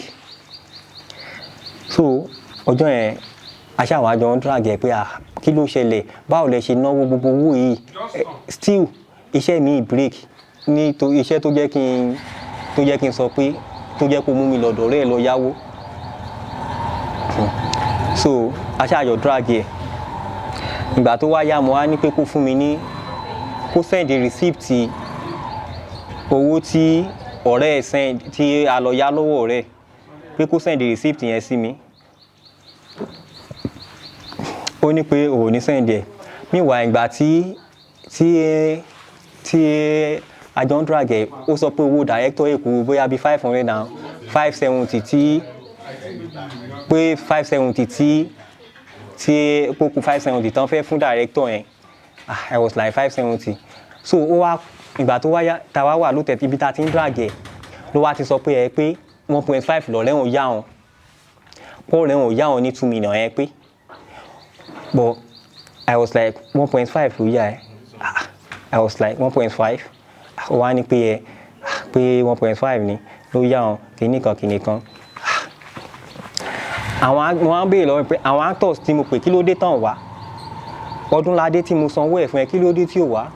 so ọjọ́ yẹn aṣáwájọ ń drag ẹ pé kí ló ṣẹlẹ̀ báwo lẹ ṣe náwó gbogbo owó yìí still iṣẹ́ mi break ní iṣẹ́ tó jẹ́ kí n sọ pé tó jẹ́ kó mú mi lọ́dọ̀ rẹ̀ lọ yáwó so aṣáájọ drag ẹ̀ ìgbà tó wá yá mo wá ní pé kó fún mi ní kó send receipt owó tí ọ̀rẹ́ ẹ̀ send tí a lọ yá lọ́wọ́ rẹ̀ pé kó send receipt yẹn sí mi ó ní pé òun ní send ẹ̀ meanwhile ìgbà tí àjọ ń drag ẹ̀ ó sọ pé owó director èkó bóyá bíi 570 tí pé 570 tí kókó 570 tán fẹ́ fún director yẹn I was like 570 so ó wá ìgbà tó wáyá tàwa wà ló tẹ̀tí ibi tá a ti ń drag ẹ̀ ló wá ti sọ pé 1.5 lọ́rẹ́ òun yá wọn Paul rẹ̀ òun yá wọn ní 2 million ẹ pé but I was like 1.5 ló yá ẹ I was like 1.5 ó wá ní pé 1.5 ni ló yá wọn kìnnìkan àwọn á béèrè lọ́wọ́ pé àwọn actors tí mo pè kí ló dé tán wá Ọdúnládé tí mo sanwó ẹ̀ fún ẹ kí ló dé tí ò wá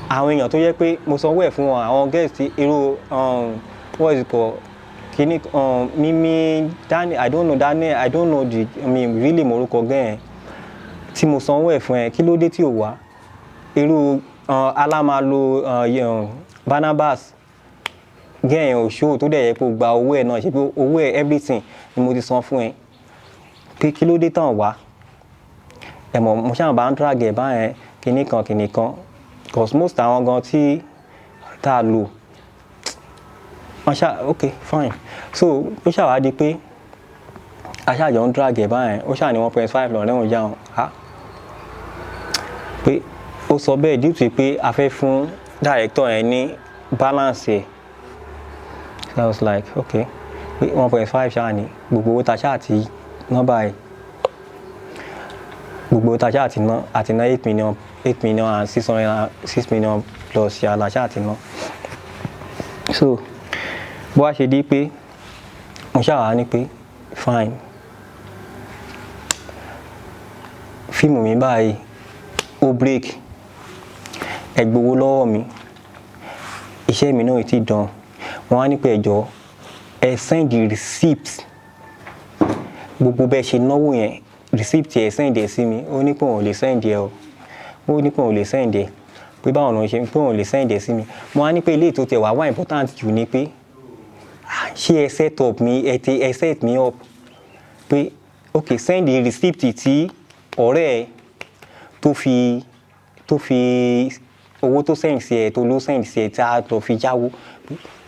àwọn èèyàn tó yẹ pé mo sanwó ẹ̀ fún wọn àwọn guest irú what is it called kìíní Mimi Daniel I don't know really morúkọ gẹ́ẹ̀ tí mo sanwó ẹ̀ fún ẹ kí ló dé tí ò wá irú alámàlò Barnabas gẹ́ẹ̀ òṣù tó dẹ̀ yẹ kó gba owó ẹ̀ náà ṣe pé owó ẹ̀ everything ni mo ti san fún ẹ pé kí ló dé tán wá ẹ̀mọ̀ mo ṣáà bá ń drag ẹ̀ báyẹn kìnnìkan cause most àwọn gan tí tá a lò wọ́n ṣáà ok fine so ó ṣàwádìí pé aṣáàjọ ń drag ẹ̀ báyẹn ó ṣáà ní 1.5 lọ́rẹ́wọ̀n yá wọn pé ó sọ bẹ́ẹ̀ due to pé a fẹ́ fún director yẹn ní balance ẹ̀ so I was like okay 1.5 ṣáà ní gbogbo owó ta ṣáà ti ná báyìí gbogbo ta ṣáà ti ná àti ná 8 million and 6 million plus ṣáà la ṣáà ti ná so bó wá ṣe di pé mo ṣáà ní pé fine fíìmù mi báyìí ó break ẹ gbowó lọ́wọ́ mi iṣẹ́ mi náà ti done wọ́n á ní pé ẹjọ́ ẹ send the receipt gbogbo bẹ́ẹ̀ ṣe náwó yẹn receipt ẹ send ẹ sí mi ó ní pé òun lè send ẹ o ó ní pé òun lè send ẹ pé báwọn náà ṣe pé òun lè send ẹ sí mi wọ́n á ní pé eléyìí tó tẹ̀ wá important jù ni pé ṣé ẹ set up mi ẹ set me up pé ok send the receipt tí ọ̀rẹ́ ẹ tó fi owó tó send sí ẹ tó ló send sí ẹ tí a lọ fi jáwó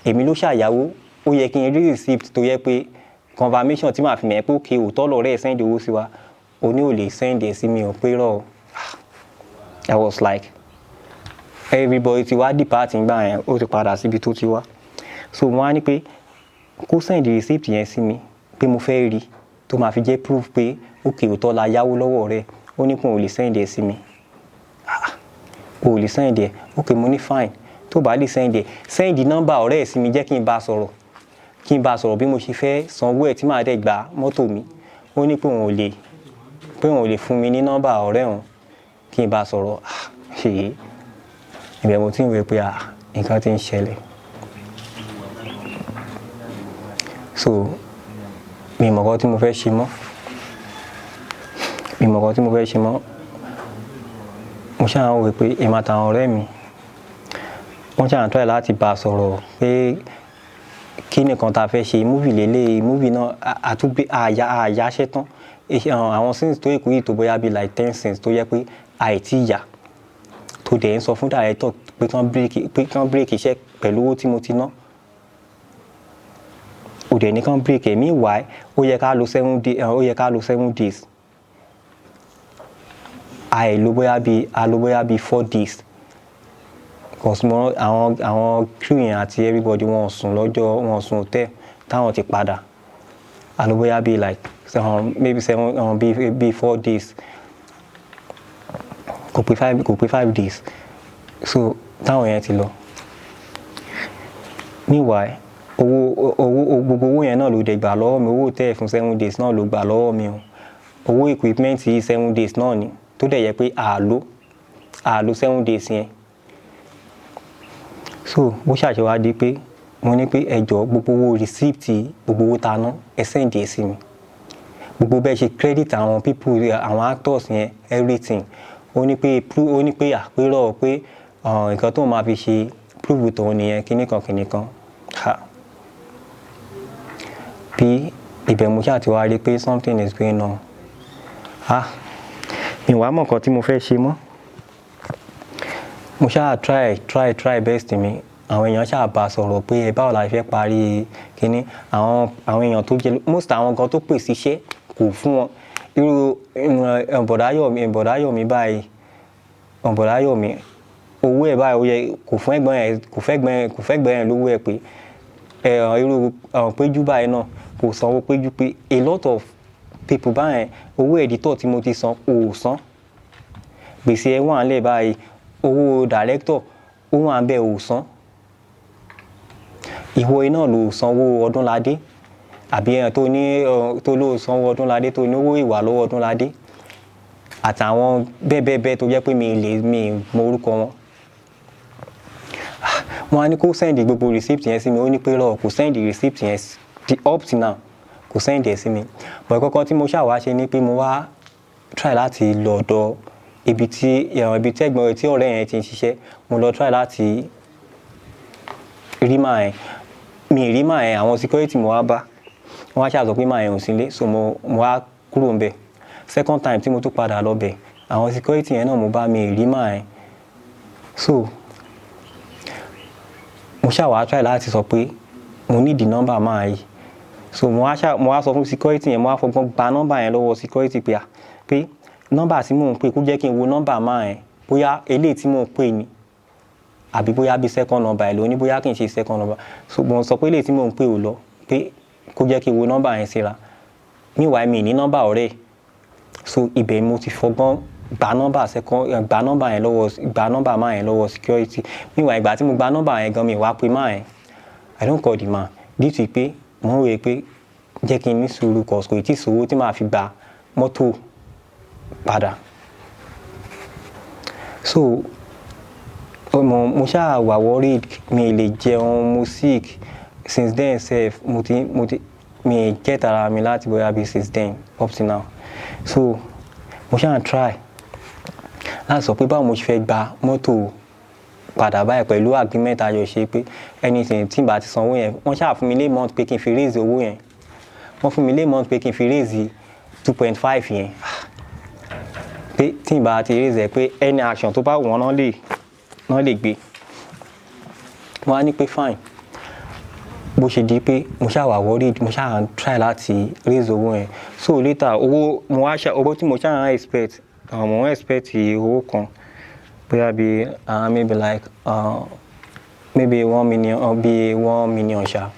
èmi ló ṣàyàwó ó yẹ kí n rí receipt tó yẹ pé confirmation tí màá fi mọ̀ pé ok òótọ́ lọ̀rẹ́ ẹ send owó sí wa o ní ò lè send ẹ sí mi ò pé rọ I was like everybody ti wá depart ngbà yẹn ó ti padà síbi tó ti wá so wọ́n á ní pé kó send receipt yẹn sí mi pé mo fẹ́ rí tó máa fi jẹ́ proof pé ok òótọ́ la yáwó lọ́wọ́ rẹ̀ ó ní pé òun lè send ẹ sí mi o lè send ẹ ok mo ní fine tó bá lè send nọ́mbà ọ̀rẹ́ ẹ̀ sí mi jẹ́ kí n bá sọ̀rọ̀ bí mo ṣe fẹ́ sanwó ẹ̀ tí màá dẹ̀ gba mọ́tò mi ó ní pé òun ò lè fún mi ní nọ́mbà ọ̀rẹ́ òun kí n bá sọ̀rọ̀ ṣe ibẹ̀ mo ti ń wé pé nǹkan ti ń ṣẹlẹ̀ so mi mọ̀ nǹkan tí mo fẹ́ ṣe mọ́ mo ṣáà ń wò pé èmi àtàwọn ọ̀rẹ́ mi wọ́n ṣáà ń try láti bá a sọ̀rọ̀ pé kí nìkan tá a fẹ́ ṣe múvì lélẹ̀ múvì náà àtúgbé àyàṣẹ́ tán àwọn scenes tó èkó yìí tó bóyá bíi like 10 scenes tó yẹ pé àìtí ìyà tó dẹ̀ ń sọ fún director pé kán break iṣẹ́ pẹ̀lú owó tí mo ti ná ó dẹ̀ ní kán break ẹ̀ meanwhile ó yẹ ká lo 7 days àìlò bóyá bíi 4 days because àwọn crew yẹn àti everybody wọn sùn hotel táwọn ti padà àlò bóyá bíi like maybe 4 days kò pé 5 days so táwọn yẹn ti lọ meanwhile gbogbo owó yẹn náà ló dẹ̀ gbà lọ́wọ́ mi owó hotel fún 7 days náà ló gbà lọ́wọ́ mi o owó equipment yìí 7 days náà ni tó dẹ̀ yẹ pé àlò 7 days yẹn so bó ṣàṣewá di pé mo ní pé ẹjọ́ gbogbo owó receipt gbogbo owó ta ná ẹ send ẹ sí mi gbogbo bẹ́ẹ̀ ṣe credit àwọn people àwọn actors yẹn everything ó ní pé àpérò pé nǹkan tó máa fi ṣe prove tòun nìyẹn kíníkan bí ibẹ̀ mo ṣáà ti wá rí pé something is going on mi wá mọ̀ nǹkan tí mo fẹ́ ṣe mọ́ mo ṣáà try best mi àwọn èèyàn ṣáà bá sọ̀rọ̀ pé báwo la fẹ́ parí kíní àwọn èèyàn tó jẹ́ most àwọn kan tó pè síṣẹ́ kò fún wọn irú Bọ̀dáyọ̀mí báyìí Bọ̀dáyọ̀mí owó ẹ̀ báyìí ó yẹ kò fẹ́gbẹ́ yẹn lówó ẹ̀ pé irú Péjú báyìí náà kò sanwó Péjú pé a lot of people báyẹn owó editor tí mo ti san ò san gbèsè ẹ̀ wà nílẹ̀ báyìí owó director ó wà ń bẹ̀ ò san ìwọ iná ló sanwó Ọdúnládé àbí ẹ̀ tó ló sanwó Ọdúnládé tó ní owó ìwà lọ́wọ́ Ọdúnládé àtàwọn bẹ́ẹ̀ tó jẹ́ pé mi mọ orúkọ wọn wọ́n á ní kó send gbogbo receipt yẹn sí mi ó ní pé kò send receipt yẹn up till now kò send ẹ̀ sí mi but kọ́kọ́ tí mo ṣàwá ṣe ni pé mo wá try láti lọ ọ̀dọ̀ ibi tí ẹ̀gbọ́n rẹ̀ tí ọ̀rẹ́ yẹn ti ń ṣiṣẹ́ mo lọ try láti rí màá yẹn mi rí màá yẹn àwọn security mo wá bá wọ́n wá ṣàzọ pé màá yẹn ò sílé so mo wá kúrò ń bẹ̀ second time tí mo tún padà lọ bẹ̀ àwọn security yẹn náà mo bá mi rí màá yẹn so mo ṣàwá try láti sọ pé mo need the number máa yìí so mo wá sọ fún security yẹn mo wá fọgbọ́n gba number yẹn lọ́wọ́ security pé number tí mò ń pè kó jẹ́ kí n wo number máa yẹn bóyá eléyìí tí mò ń pè ní àbí bóyá bí second number ẹ̀ ló ní bóyá kì í ṣe second number so mo sọ pé eléyìí tí mò ń pè ò lọ pé kó jẹ́ kí n wo number yẹn síra meanwhile mi ní number ọ̀rẹ́ so ibẹ̀ mo ti fọgbọ́n gba number máa yẹn lọ́wọ́ security meanwhile ìgbà tí mo gba number yẹn gan mi wá pé máa yẹn I don't call the man due to pé mo ń rò pé jẹ́ kí n ní sùúrù cause kò tí ì sówó tí màá fi gba mọ́tò padà so mo ṣáà wà worried mi lè jẹun mo sick since then sef mo ti mi get ara mi láti bóyá bí since then up to now so mo ṣáà try láti sọ pé báwo mo ṣe fẹ́ gba mọ́tò padà báyìí pẹ̀lú agreement ayọ̀ ṣe pé anything tí n bá ti sanwó yẹn wọ́n ṣáà fún mi lé month pé kí n fi raise owó yẹn wọ́n fún mi lé month pé kí n fi raise 2.5 yẹn pé tí n bá ti raise ẹ̀ pé any action tó bá wù wọ́n náà lè gbé wọ́n á ní pé fine bó ṣe di pé mo ṣáà wà worried mo ṣáà try láti raise owó yẹn so later owó tí mo ṣáà expect mo expect owó kan bóyá bí maybe like maybe 1 million bí 1 million ṣá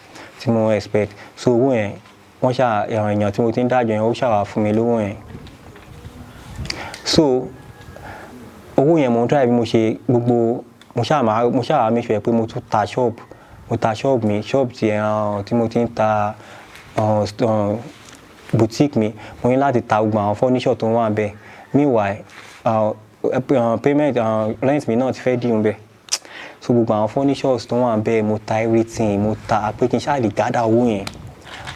tí mo expect so owó yẹn wọ́n ṣáà èèyàn tí mo ti ń dájọ́ yẹn ó ṣáà wá fún mi lówó yẹn so owó yẹn mo try bí mo ṣe gbogbo mo ṣáà make sure pé mo tún ta shop mi shop tí mo ti ń ta boutique mi mo ní láti ta gbogbo àwọn furniture tó wà bẹ́ẹ̀ meanwhile payment rent mi náà ti fẹ́ dìrun bẹ́ẹ̀ so gbogbo àwọn furnitures tó wà bẹ́ẹ̀ mo ta everything mo ta pé kí n ṣáà lè gádà owó yẹn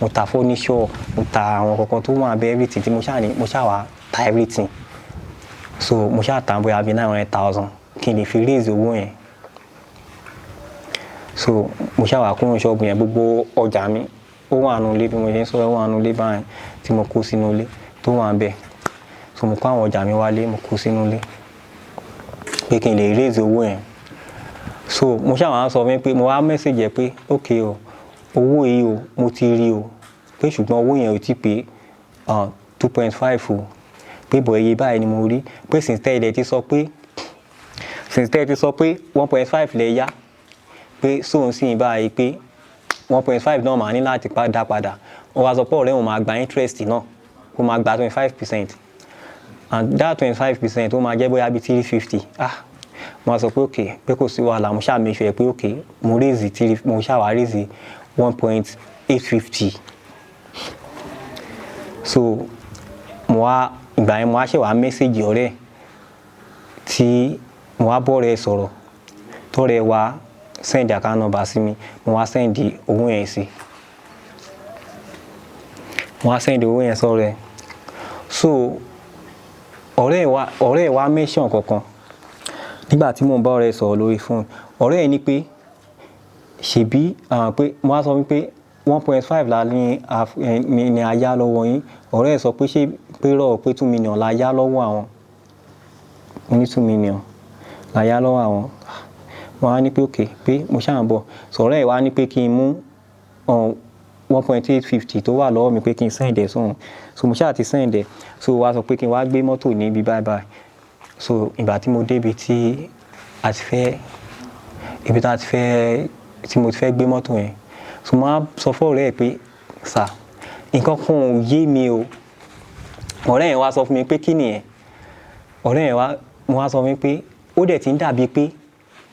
mo ta furniture mo ta àwọn kankan tó wà bẹ́ẹ̀ everything tí mo ṣáà wá ta everything so mo ṣáà ta bóyá bí 900,000 kí n lè fi raise owó yẹn so mo ṣáà wá kúrò ṣọ́ọ̀bù yẹn gbogbo ọjà mi ó wà nínú ilé bí mo ṣe ń sọ ó wà nínú ilé báyìí tí mo kó sínú ilé tó wà bẹ́ẹ̀ so mo kó àwọn ọjà mi wálé mo kó sínú ilé pé kí n lè raise owó yẹn so mo ṣáà wá sọ fún mi pé mo wá message ẹ pé ok o owó yìí o mo ti rí o pé ṣùgbọ́n owó yẹn ò tí pé 2.5 o pé bọ̀ iye báyìí ni mo rí pé since tẹ́ ti sọ pé 1.5 lẹ yá pé sóun sì ń báyìí pé 1.5 náà máa ní láti dá padà ó wá sọ pé ọ̀rẹ́ òun máa gba interest náà kó máa gba 25% and that 25% ó máa jẹ́ bóyá bí 350 mo sọ pé ok pé kò sí wàhálà mo ṣáà make sure pé ok mo ṣáà wá raise 1.850 so ìgbà yẹn mo wá ṣe wá mẹ́sẹ̀gì ọ̀rẹ́ tí mo wá bọ́ọ̀rẹ́ sọ̀rọ̀ tọ́rẹ́ wá send account number sí mi mo wá send owó yẹn sí sọ̀rẹ́ so ọ̀rẹ́ wa mention kankan nígbà tí mo ń bá ọ̀rẹ́ sọ̀rọ̀ lórí fóònù ọ̀rẹ́ ní pé ṣebí pé mo wá sọ wípé 1.5 la ní a yá lọ́wọ́ yín ọ̀rẹ́ sọ pé ṣé pé rọ̀ pé 2 million la yá lọ́wọ́ àwọn ní 2 million la yá lọ́wọ́ àwọn wọ́n á ní pé ok pé mo ṣáà ń bọ̀ sọ̀rọ̀ ẹ̀ wá ní pé kí n mú 1.850 tó wà lọ́wọ́ mi pé kí n send ẹ̀ sóhun so mo ṣáà ti send ẹ̀ so wá sọ pé kí n wá gbé mọ́tò níbi bye so ìgbà tí mo débi tí mo ti fẹ́ gbé mọ́tò yẹn so mo á sọ fún ọ̀rẹ́ ẹ̀ pé sà nǹkan kan ò yé mi o ọ̀rẹ́ yẹn wá sọ fún mi pé kí nìyẹn ọ̀rẹ́ yẹn wá sọ fún mi pé ó dẹ̀ ti ń dàbí pé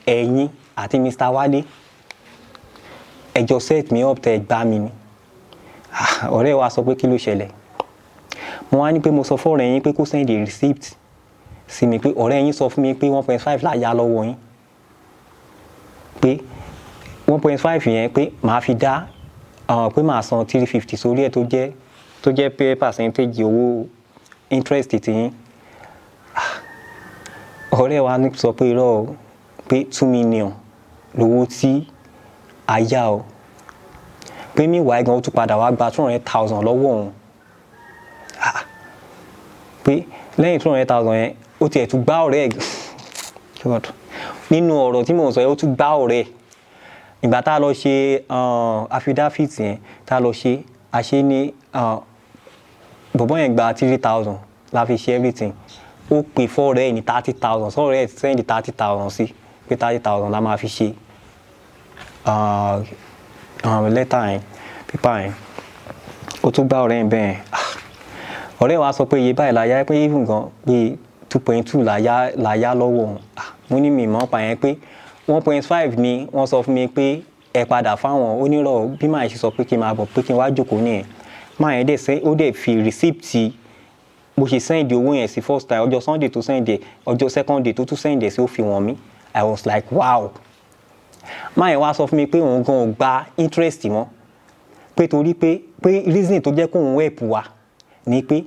ẹ̀yin àti Mr. Wálé ẹjọ́ set me up tẹ́ gbá mi ni ọ̀rẹ́ wa sọ pé kí ló ṣẹlẹ̀ mo wá ní pé mo sọ fún ọ̀rẹ́ yín pé kó send a receipt sí mi pé ọ̀rẹ́ yín sọ fún mi pé 1.5 la yá lọ́wọ́ yín pé 1.5 yẹn pé màá fi dá pé màá san 350 sórí ẹ̀ tó jẹ́ pé percentage owó interest ti yín ọ̀rẹ́ wa ní sọ pé irọ́ pé 2 million lówó tí a yá o pé meanwhile gan ó tún padà wá gba 200,000 lọ́wọ́ òun pé lẹ́yìn 200,000 yẹn ó tiẹ̀ tún gbá ọ̀rẹ́ ẹ̀ nínú ọ̀rọ̀ tí mò ń sọ yẹn ó tún gbá ọ̀rẹ́ ẹ̀ ìgbà tá a lọ ṣe affidavit yẹn tá a lọ ṣe àṣẹ ní bọ̀bọ́ yẹn gba 3,000 la fi ṣe everything ó pè fọ́ọ̀rẹ́ ẹ̀ ní 30,000 sọ́ọ̀rẹ́ ẹ̀ send 30,000 sí pé 30,000 la máa fi ṣe lẹ́tà yẹn pépà yẹn ó tún gbá ọ̀rẹ́ yẹn bẹ́ẹ̀ ọ̀rẹ́ wa sọ pé iye báyìí la yá pé even gan pé 2.2 la yá lọ́wọ́ òun mo ní mi mọ̀ pa yẹn pé 1.5 ni wọ́n sọ fún mi pé ẹ padà fáwọn onírọ̀ bí màá ṣe sọ pé kí n máa bọ̀ pé kí n wá jókòó nìyẹn máa yẹn dẹ̀ ó dẹ̀ fi receipt bó ṣe send owó yẹn sí first time ọjọ́ Sunday tó send ẹ̀ ọjọ́ second day tó tún send ẹ̀ sí ó fi wọ̀n mi I was like wow. máa yẹn wá sọ fún mi pé òun gan ò gba interest mọ́ pé torí pé reason tó jẹ́ kó òun help wa ni pé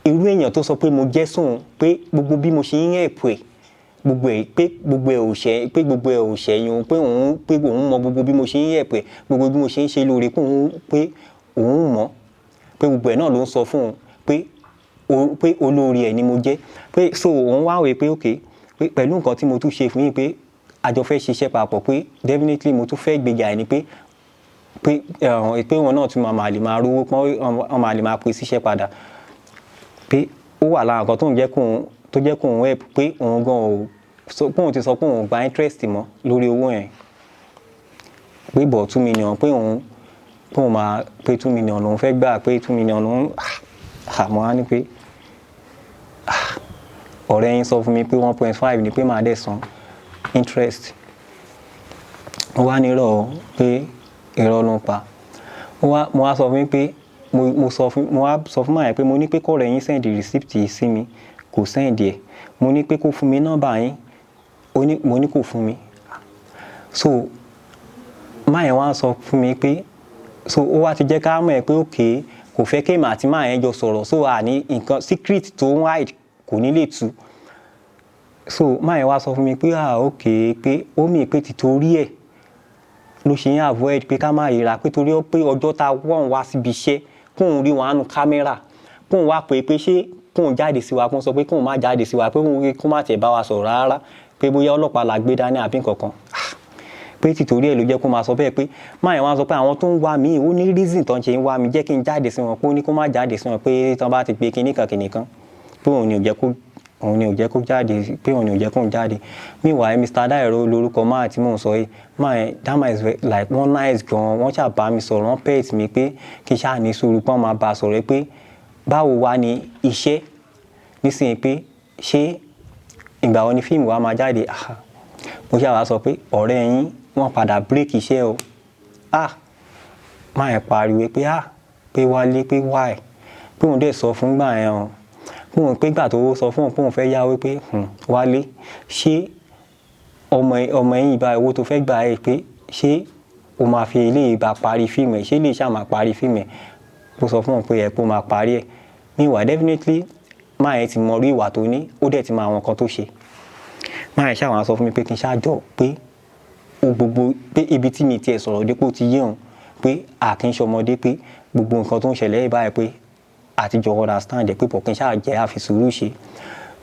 irú èèyàn tó sọ pé mo jẹ́ sóun pé gbogbo bí mo ṣe ń help ẹ̀ gbogbo ẹ̀ ò ṣẹ̀yìn pé òun mọ gbogbo bí mo ṣe ń help ẹ̀ gbogbo bí mo ṣe ń ṣe lóore pé òun mọ̀ pé gbogbo ẹ̀ náà ló ń sọ fún òun pé olórí ẹ̀ ni mo jẹ́ pé so òun wá wẹ̀ pé ok pé pẹ̀lú nǹkan tí mo tún ṣe fún yín pé àjọ fẹ́ ṣiṣẹ́ papọ̀ pé definitely mo tún fẹ́ gbéga ẹ̀ ni pé wọn náà tún máa lè máa rówó pọ́n wọn máa lè máa pè síṣẹ́ padà pé ó wà lára nǹkan tó jẹ́ kóun help pé òun gan ò pé òun ti sọ pé òun gba interest mọ́ lórí owó yẹn pé bọ̀ 2 million pé òun máa pé 2 million lòun fẹ́ gbà pé 2 million lòun àmọ́ á ní pé ọ̀rẹ́ yín sọ fún mi pé 1.5 ni pé màá dẹ̀ san interest ó wá nírọ̀ pé irọ́ ló ń pa mo wá sọ fún mi pé mo wá sọ fún màá yẹn pé mo ní pé kọ́ọ̀rẹ́ yín send receipt sí mi kò send ẹ̀ mo ní pé kó fún mi nọ́mbà yín mo ní kò fún mi so máa yẹn wá sọ fún mi pé so ó wá ti jẹ́ ká mọ̀ ẹ́ pé òkè kò fẹ́ kéèmà àti máa yẹn jọ sọ̀rọ̀ so àní nǹkan secret tó ń hide kò ní lè tú so máa yẹn wá sọ fún mi pé òkè pé ó mì pé títorí ẹ̀ ló ṣe ń avoid pé ká má ríra pé torí pé ọjọ́ ta wọ́n wá síbi iṣẹ́ kóun rí wọn àánú kámẹ́rà kóun wá pé ṣé kóun jáde sí wa kóun sọ pé kóun má jáde sí wa pé kóun má tẹ̀ bá wa sọ̀rọ̀ rárá pé bóyá ọlọ́pàá la gbé dání àbí nǹkan kan pé títorí ẹ̀ ló jẹ́ kó máa sọ bẹ́ẹ̀ pé máa yẹn wá sọ pé àwọn tó ń wá mi ó ní reason tó ń ṣe ń wá mi jẹ́ kí n jáde sí wọn pé ó ní kó má jáde sí wọn pé tán bá ti gbé kinníkan pé òun ni ò jẹ́ kó jáde pé òun ni ò jẹ́ kó jáde meanwhile Mr. Dairo lórúkọ máa tí mò ń sọ yìí máa yẹn that man is like wọ́n nice gan wọ́n ṣàbá mi sọ̀rọ̀ wọ́n pet mi pé kí n ṣáà ní sùúrù pọ́n máa bá a sọ̀rọ̀ pé báwo wá ni iṣẹ́ nísìnyí pé ṣé ìgbà wo ni fíìmù wa máa jáde mo ṣáà sọ pé ọ̀rẹ́ yín wọ́n padà break iṣẹ́ o máa yẹn pariwo pé wálé pé why pé òun dẹ̀ sọ fún gbà yẹn o pé òun pé gbà tó sọ fún òun pé òun fẹ́ yáwó pé wálé ṣé ọmọ yín ìbá owó tó fẹ́ gbà ẹ̀ pé ṣé o máa fi ilé ìbá parí fíìmù ẹ̀ ṣé lè ṣáà máa parí fíìmù ẹ̀ ó sọ fún òun pé ẹ̀ pé ó máa parí ẹ̀ meanwhile definitely máa yẹn ti mọ orí ìwà tó ní ó dẹ̀ ti mọ àwọn nǹkan tó ṣe máa yẹn ṣáà wá sọ fún mi pé kí n ṣáàjọ pé gbogbo pé ibi tí mi tiẹ̀ sọ̀rọ̀ dípò ti yé òun pé àkínṣọmọdé pé gbogbo nǹkan tó ń ṣẹlẹ̀ báyìí pé àtijọ́ understand ẹ̀ pé pọ̀ kí n ṣáà jẹ́ àfi sùúrù ṣe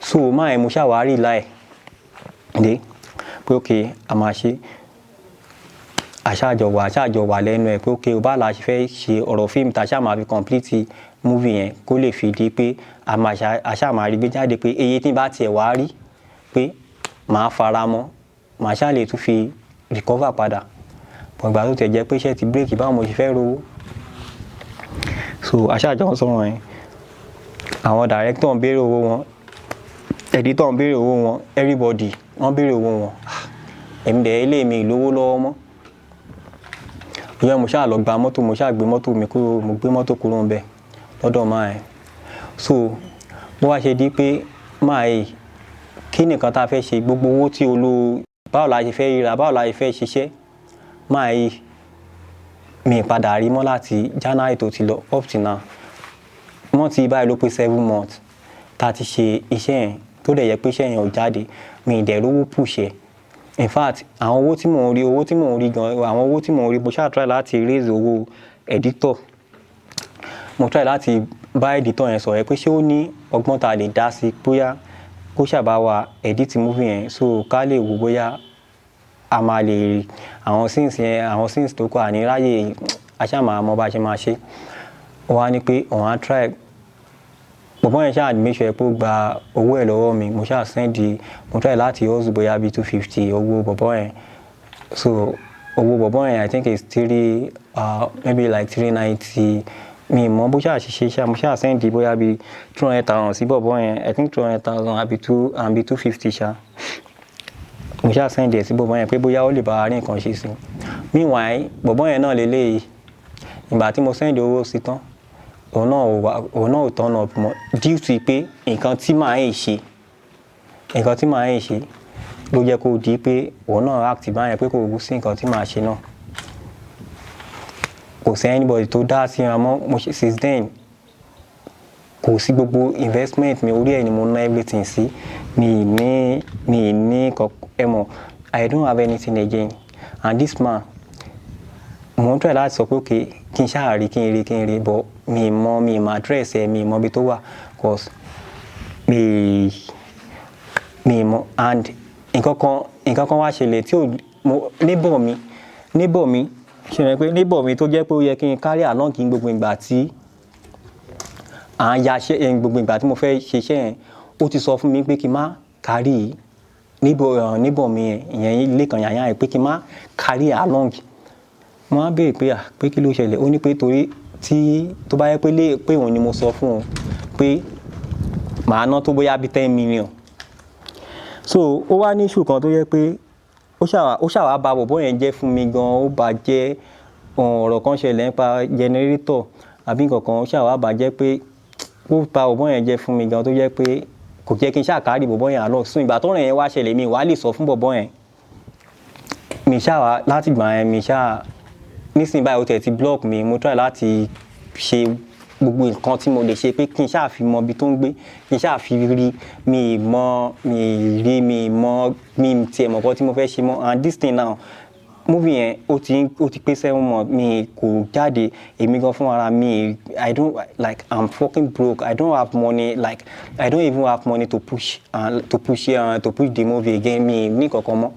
so máa yẹn mo ṣàwárí láì dé pé ok a máa ṣe àṣàjọ wà lẹ́nu ẹ̀ pé ok bá la ṣe fẹ́ ṣe ọ̀rọ̀ fíìmù tá a ṣáà máa fi complete movie yẹn kó lè fi di pé àṣà máa rí gbé jáde pé iye tí bá tiẹ̀ wá rí pé màá fara mọ́ màá ṣáà lè tún fi recover padà bọ̀ ìgbà tó tẹ̀ jẹ́ pé iṣẹ́ ti break báwo mo ṣe fẹ́ rówó so àṣàjọ sọ̀rọ̀ yẹn àwọn director ń béèrè owó wọn editor ń béèrè owó wọn everybody wọ́n béèrè owó wọn èmi dẹ̀ ilé mi ìlówó lọ́wọ́ mọ́ ìyẹn mo ṣáà lọ gba mọ́tò mo ṣáà gbé mọ́tò mi kúrò mo gbé mọ́tò kúrò ń bẹ̀ lọ́dọ̀ máa ẹ̀ so bó wá ṣe di pé máa ẹ̀ kí nìkan tá a fẹ́ ṣe gbogbo owó tí báwo la ṣe fẹ́ ríra báwo la ṣe fẹ́ ṣiṣẹ́ máa ẹ̀ mi padà rí mọ́ láti January tó ti lọ up to now wọ́n ti báyìí ló pé 7 months tá a ti ṣe iṣẹ́ yẹn tó dẹ̀ yẹ pé iṣẹ́ yẹn ò jáde mi ì dẹ̀ rówó pùṣẹ̀ in fact àwọn owó tí mò ń rí gan àwọn owó tí mò ń rí mo ṣáà try láti raise owó editor mo try láti bá editor yẹn sọ̀rọ̀ pé ṣé ó ní ọgbọ́n tá a lè dá sí bóyá kó ṣàbá wa edit movie yẹn so ká lè wò bóyá a máa lè rí àwọn scenes tó kọ àní ráyè aṣáàmà mọ bá ṣe máa ṣe ó wá ní pé òun á try bọ̀bọ́ yẹn ṣáà make sure pé ó gba owó ẹ̀ lọ́wọ́ mi mo ṣáà mo try láti hustle bóyá bí 250 owó bọ̀bọ́ yẹn so owó bọ̀bọ́ yẹn I think is maybe like 390 mi mọ̀ bó ṣáà ṣiṣẹ́ ṣáà mo ṣáà send bóyá bí 200,000 sí bọ̀bọ́ yẹn I think 200,000 àbí 250 ṣáà mo ṣáà send ẹ̀ sí bọ̀bọ́ yẹn pé bóyá ó lè bá rí nǹkan ṣe sí meanwhile bọ̀bọ́ yẹn náà lélẹ́yìí ìgbà tí mo send owó sí tán òun náà ò tọ́nà mọ́ due to pé nǹkan tí màá ń ṣe ló jẹ́ kó di pé òun náà act báyẹn pé kò wú sí nǹkan tí màá ṣe náà kò sí anybody tó dá sí wọn mọ́ mo ṣe since then kò sí gbogbo investment mi orí ẹ̀ ni mo ná everything sí mi ní ẹ mọ̀ I don't have anything again and this man mo ń try láti sọ pé okay kí n ṣáà rí kí n rí but mi mọ address ẹ mi mọ ibi tó wà cause mi mọ and nǹkan kan wá ṣẹlẹ̀ tí neighbor mi ṣe rẹ̀ pé neighbor mi tó jẹ́ pé ó yẹ kí n carry along kí n gbogbo ìgbà tí à ń ya gbogbo ìgbà tí mo fẹ́ ṣiṣẹ́ yẹn ó ti sọ fún mi pé kí n má carry neighbor mi ìyẹn Lékan Yàyà yẹn pé kí n má carry along mo á béèrè pé kí ló ṣẹlẹ̀ ó ní pé torí tó bá yẹ pé òun ni mo sọ fún un pé màá ná tó bóyá bí 10 million so ó wá ní issue kan tó yẹ pé ó ṣàwá bà bọ̀bọ̀ yẹn jẹ́ fún mi gan ó bà jẹ́ ọ̀rọ̀ kan ṣẹlẹ̀ nípa generator àbí nǹkan kan ó ṣàwá bà jẹ́ pé ó bà bọ̀bọ̀ yẹn jẹ́ fún mi gan tó jẹ́ pé kò jẹ́ kí n ṣàkárí bọ̀bọ̀ yẹn àlọ́ sún ìgbà tó rìn yẹn wá ṣẹlẹ̀ mi wàá lè sọ fún bọ̀bọ̀ yẹn mi ṣàwá láti gbà yẹn mi ṣàá nísìnyí báyìí ó tẹ̀ ti block mi mo try láti ṣe gbogbo nǹkan tí mo lè ṣe pé kí n ṣáà fi mọ ibi tó ń gbé kí n ṣáà fi rí mi tiẹ̀ mọ̀ nǹkan tí mo fẹ́ ṣe mọ́ and this thing now movie yẹn ó ti pé 7 months mi kò jáde èmi gan fún ara mi I don't like I'm fucking broke I don't have money like I don't even have money to push the movie again mi ní kankan mọ́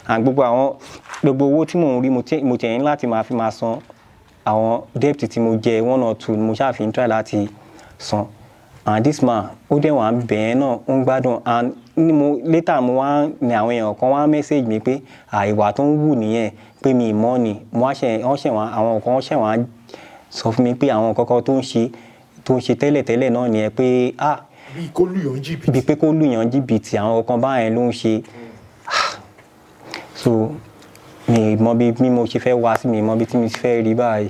and gbogbo owó tí mò ń rí mo tẹ̀ ní láti máa fi máa san àwọn debt tí mo jẹ 1 or 2 mo ṣáà fi ń try láti san and this man ó dẹ̀ wá bẹ̀ẹ́ náà ó ń gbádùn and later mo wá ní àwọn èèyàn kan wá message mi pé ìwà tó ń wù nìyẹn pé mi mọ́ ni àwọn kan ṣẹ̀ wá sọ fún mi pé àwọn kankan tó ń ṣe tẹ́lẹ̀ náà nìyẹn pé bí pé kó lùyàn jìbìtì àwọn kan báyẹn ló ń ṣe so mi mọ bí mo ṣe fẹ́ wá sí mi mọ bí tí mi fẹ́ rí báyìí.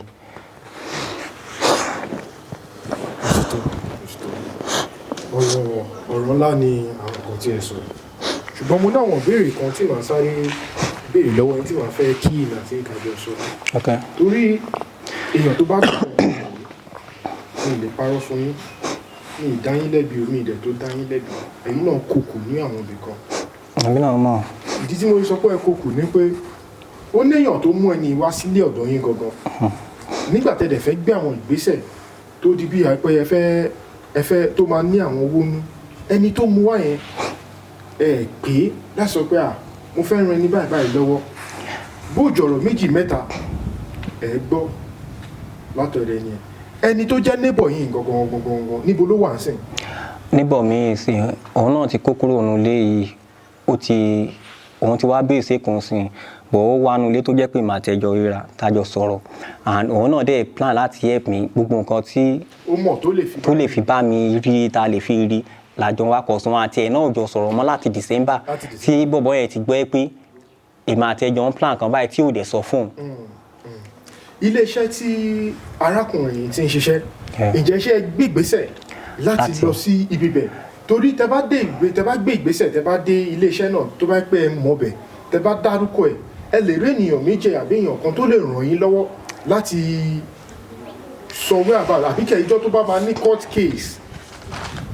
ọ̀rọ̀ ńlá ni àwọn kan tí ẹ sọ ṣùgbọ́n mo náwọn béèrè kan tí màá sáré béèrè lọ́wọ́ ẹni tí màá fẹ́ kí ìlà tí ìkàjọ sọ torí èèyàn tó bá gbọ́ mi lè parọ́ fún yín mi ìdáyín lẹ́bi omi ìdẹ̀ tó dáyín lẹ́bi ẹ̀yin náà kòkù ní àwọn ibì kan. àbí náà mọ̀. ìdí tí mo sọ pé ẹ kòkù ni pé ó léèyàn tó mú ẹni wá sílé ọ̀dọ̀ yín gangan nígbà tẹ́lẹ̀ fẹ́ gbé àwọn ìgbésẹ̀ tó di bí àìpẹ́ ẹfẹ́ tó máa ní àwọn owó nú ẹni tó mú wá yẹn pé láti sọ pé mo fẹ́ ran ẹni báyìí lọ́wọ́ bójọ̀rọ̀ 2 mẹ́ta gbọ́ látọ̀rẹ́ ni ẹni tó jẹ́ neighbor yìí gangan níbo ló wà ń sìn. neighbor mi sí òun náà ti kó kúrò nílé yìí òun ti wá bẹ́ẹ̀ sí kan sí bọ̀ ó wá nulẹ̀ tó jẹ́ pé màá tẹjọ ríra tájọ sọ̀rọ̀ and òun náà dẹ̀ plan láti help mi gbogbo nǹkan tí ó mọ̀ tó lè fi bá mi rí ta lè fi rí làjọ wa kọ̀ọ̀sán àti ẹ̀ náà jọ sọ̀rọ̀ mọ́ láti December tí bọ̀bọ̀ yẹn ti gbọ́ pé èmi àtẹjọ ń plan kan báyìí tí ò dẹ̀ sọ fún un. iléeṣẹ́ tí arákùnrin yìí ti ń ṣiṣẹ́ ǹjẹ́ ṣe gbé ìgbésẹ̀ láti lọ sí ibi bẹ̀ torí tẹ bá gbé ìgbésẹ̀ tẹ bá dé iléeṣẹ́ náà tó bá pẹ́ mọ̀ bẹ̀ tẹ bá dárúkọ ẹ lè rí ènìyàn méje àbí èèyàn kan tó lè ràn yín lọ́wọ́ láti sọ wẹ́ àbá àbíkẹ́ ìjọ tó bá máa ní court case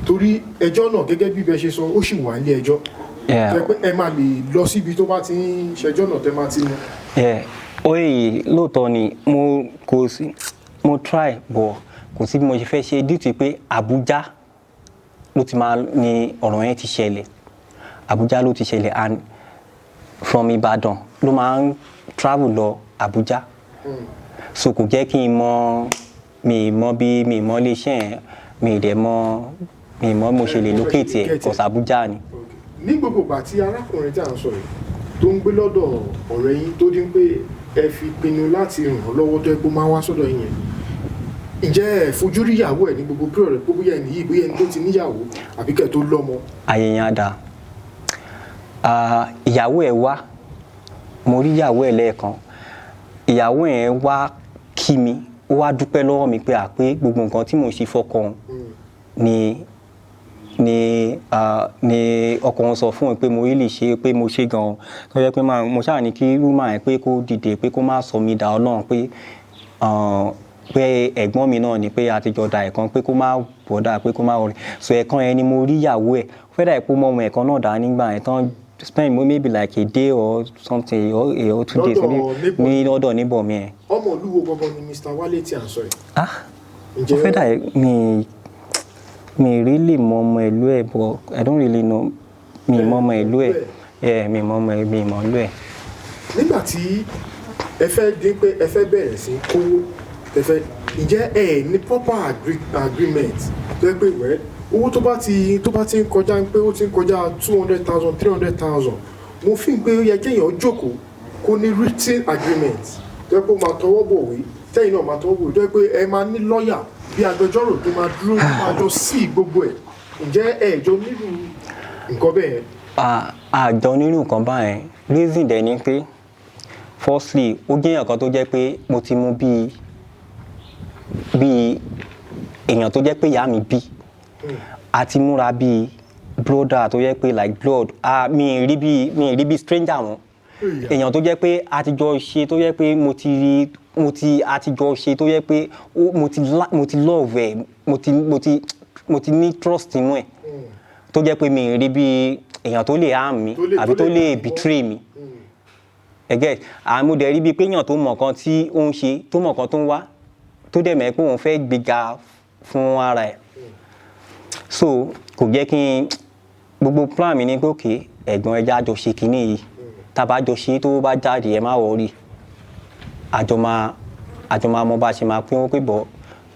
torí ẹjọ́ náà gẹ́gẹ́ bí bẹ ṣe sọ ó sì wà nílé ẹjọ́ ẹ máa lè lọ síbi tó bá ti ń ṣẹjọ́ náà tẹ máa ti mú. oye lóòótọ́ ni mo try but kò sí bí mo ṣe fẹ́ ṣe dìtì pé Àbújá ló ti máa ní ọ̀rọ̀ yẹn ti ṣẹlẹ̀ Àbújá ló ti ṣẹlẹ̀ and from Ìbàdàn ló máa ń travel lọ Àbújá so kò jẹ́ kí n mọ mi mọ iléeṣẹ́ yẹn mi mọ mo ṣe lè locate ẹ̀ kò sí Àbújá ni. ní gbogbo ìgbà tí arákùnrin tí à ń sọ yìí tó ń gbé lọ́dọ̀ ọ̀rẹ́ yín tó dín pé ẹ fi pinnu láti ràn án lọ́wọ́ tó ẹ pé máa wá sọ́dọ̀ yín yẹn ǹjẹ́ ẹ fojú rí ìyàwó ẹ̀ ní gbogbo pírọ̀ rẹ̀ pé bóyá ẹni yìí bóyá ẹni tó ti níyàwó àbí kẹ́ tó lọ́mọ. àyè yẹn á dáa ìyàwó ẹ̀ wá mo rí ìyàwó ẹ̀ lẹ́ẹ̀kan ìyàwó ẹ̀ wá kí mi ó wá dúpẹ́ lọ́wọ́ mi pé pé gbogbo nǹkan tí mò ń ṣe fọ́kọ ni ọkọ wọn sọ fún mi pé mo really ṣe pé mo ṣe gan-an tó yẹ pé mo ṣáà ní kí woman yẹn pé kó dìde pé kó má sọ mí dà Ọlọ́run pé ẹ̀gbọ́n mi náà ni pé àtijọ́ da ẹ̀kan pé kó má bọ̀dà pé kó má wọlé so ẹ̀kan yẹn ni mo rí ìyàwó ẹ̀ fẹ́dà ìpò mọ́ ọmọ ẹ̀kan náà dá nígbà yẹn tán spend maybe like a day or something or 2 days ní ọ̀dọ̀ níbọ̀ mi ẹ̀. ọmọ olúwo gangan ni Mr. Wálé tí à ń sọ yìí. mo fẹ́dà mi really mọ ọmọ ìlú ẹ̀ but I don't really know mi mọ ọmọ ìlú ẹ̀ mi mọ ọmọ ìlú ẹ̀. nígbà tí ẹ fẹ́ dín pé ẹ fẹ́ bẹ̀rẹ̀ sí kówó ẹ fẹ́ ǹjẹ́ ẹ ní proper agreement tó yẹ pé wẹ́ owó tó bá ti ń kọjá pé ó ti ń kọjá 200,000 300,000 mo fi pé ó yẹ kéèyàn jókòó kó ní written agreement tó yẹ pé ó máa tọwọ́ bọ̀wé tẹ́yìn náà máa tọwọ́ bọ̀wé tó yẹ pé ẹ máa ní lọ́ọ̀yà bí agbẹjọ́rò tó máa dúró tó máa jọ sí gbogbo ẹ̀ ǹjẹ́ ẹ̀jọ́ nínú nǹkan bẹ́ẹ̀. àjọ nínú nǹkan báyẹn reason dẹ̀ ni pé firstly ó jẹ́ nǹkan tó jẹ́ pé mo ti mú bíi èèyàn tó jẹ́ pé ìyá mi bí àti múra bíi brother tó jẹ́ pé like blood mi rí bí stranger wọn èèyàn tó jẹ́ pé àtijọ́ ṣe tó jẹ́ pé àtijọ́ ṣe tó jẹ́ pé mo ti love ẹ̀ mo ti ní trust nínú ẹ̀ tó jẹ́ pé mi rí bí èèyàn tó lè harm mi àbí tó lè betray mi ẹgẹ àmú dẹ̀ rí bíi pé èèyàn tó mọ̀ kan tí ó ń ṣe tó mọ̀ kan tó ń wá tó dẹ̀ mọ̀ pé òun fẹ́ gbéga fún ara ẹ̀ so kò jẹ́ kí n gbogbo plan mi ní pé òkè ẹ̀gbọ́n ẹja àjọ ṣe kínní yìí tábà jọ ṣe tó bá jáde ẹ má wọrí àjọ máa mọ bá ṣe máa pín owó pé bọ̀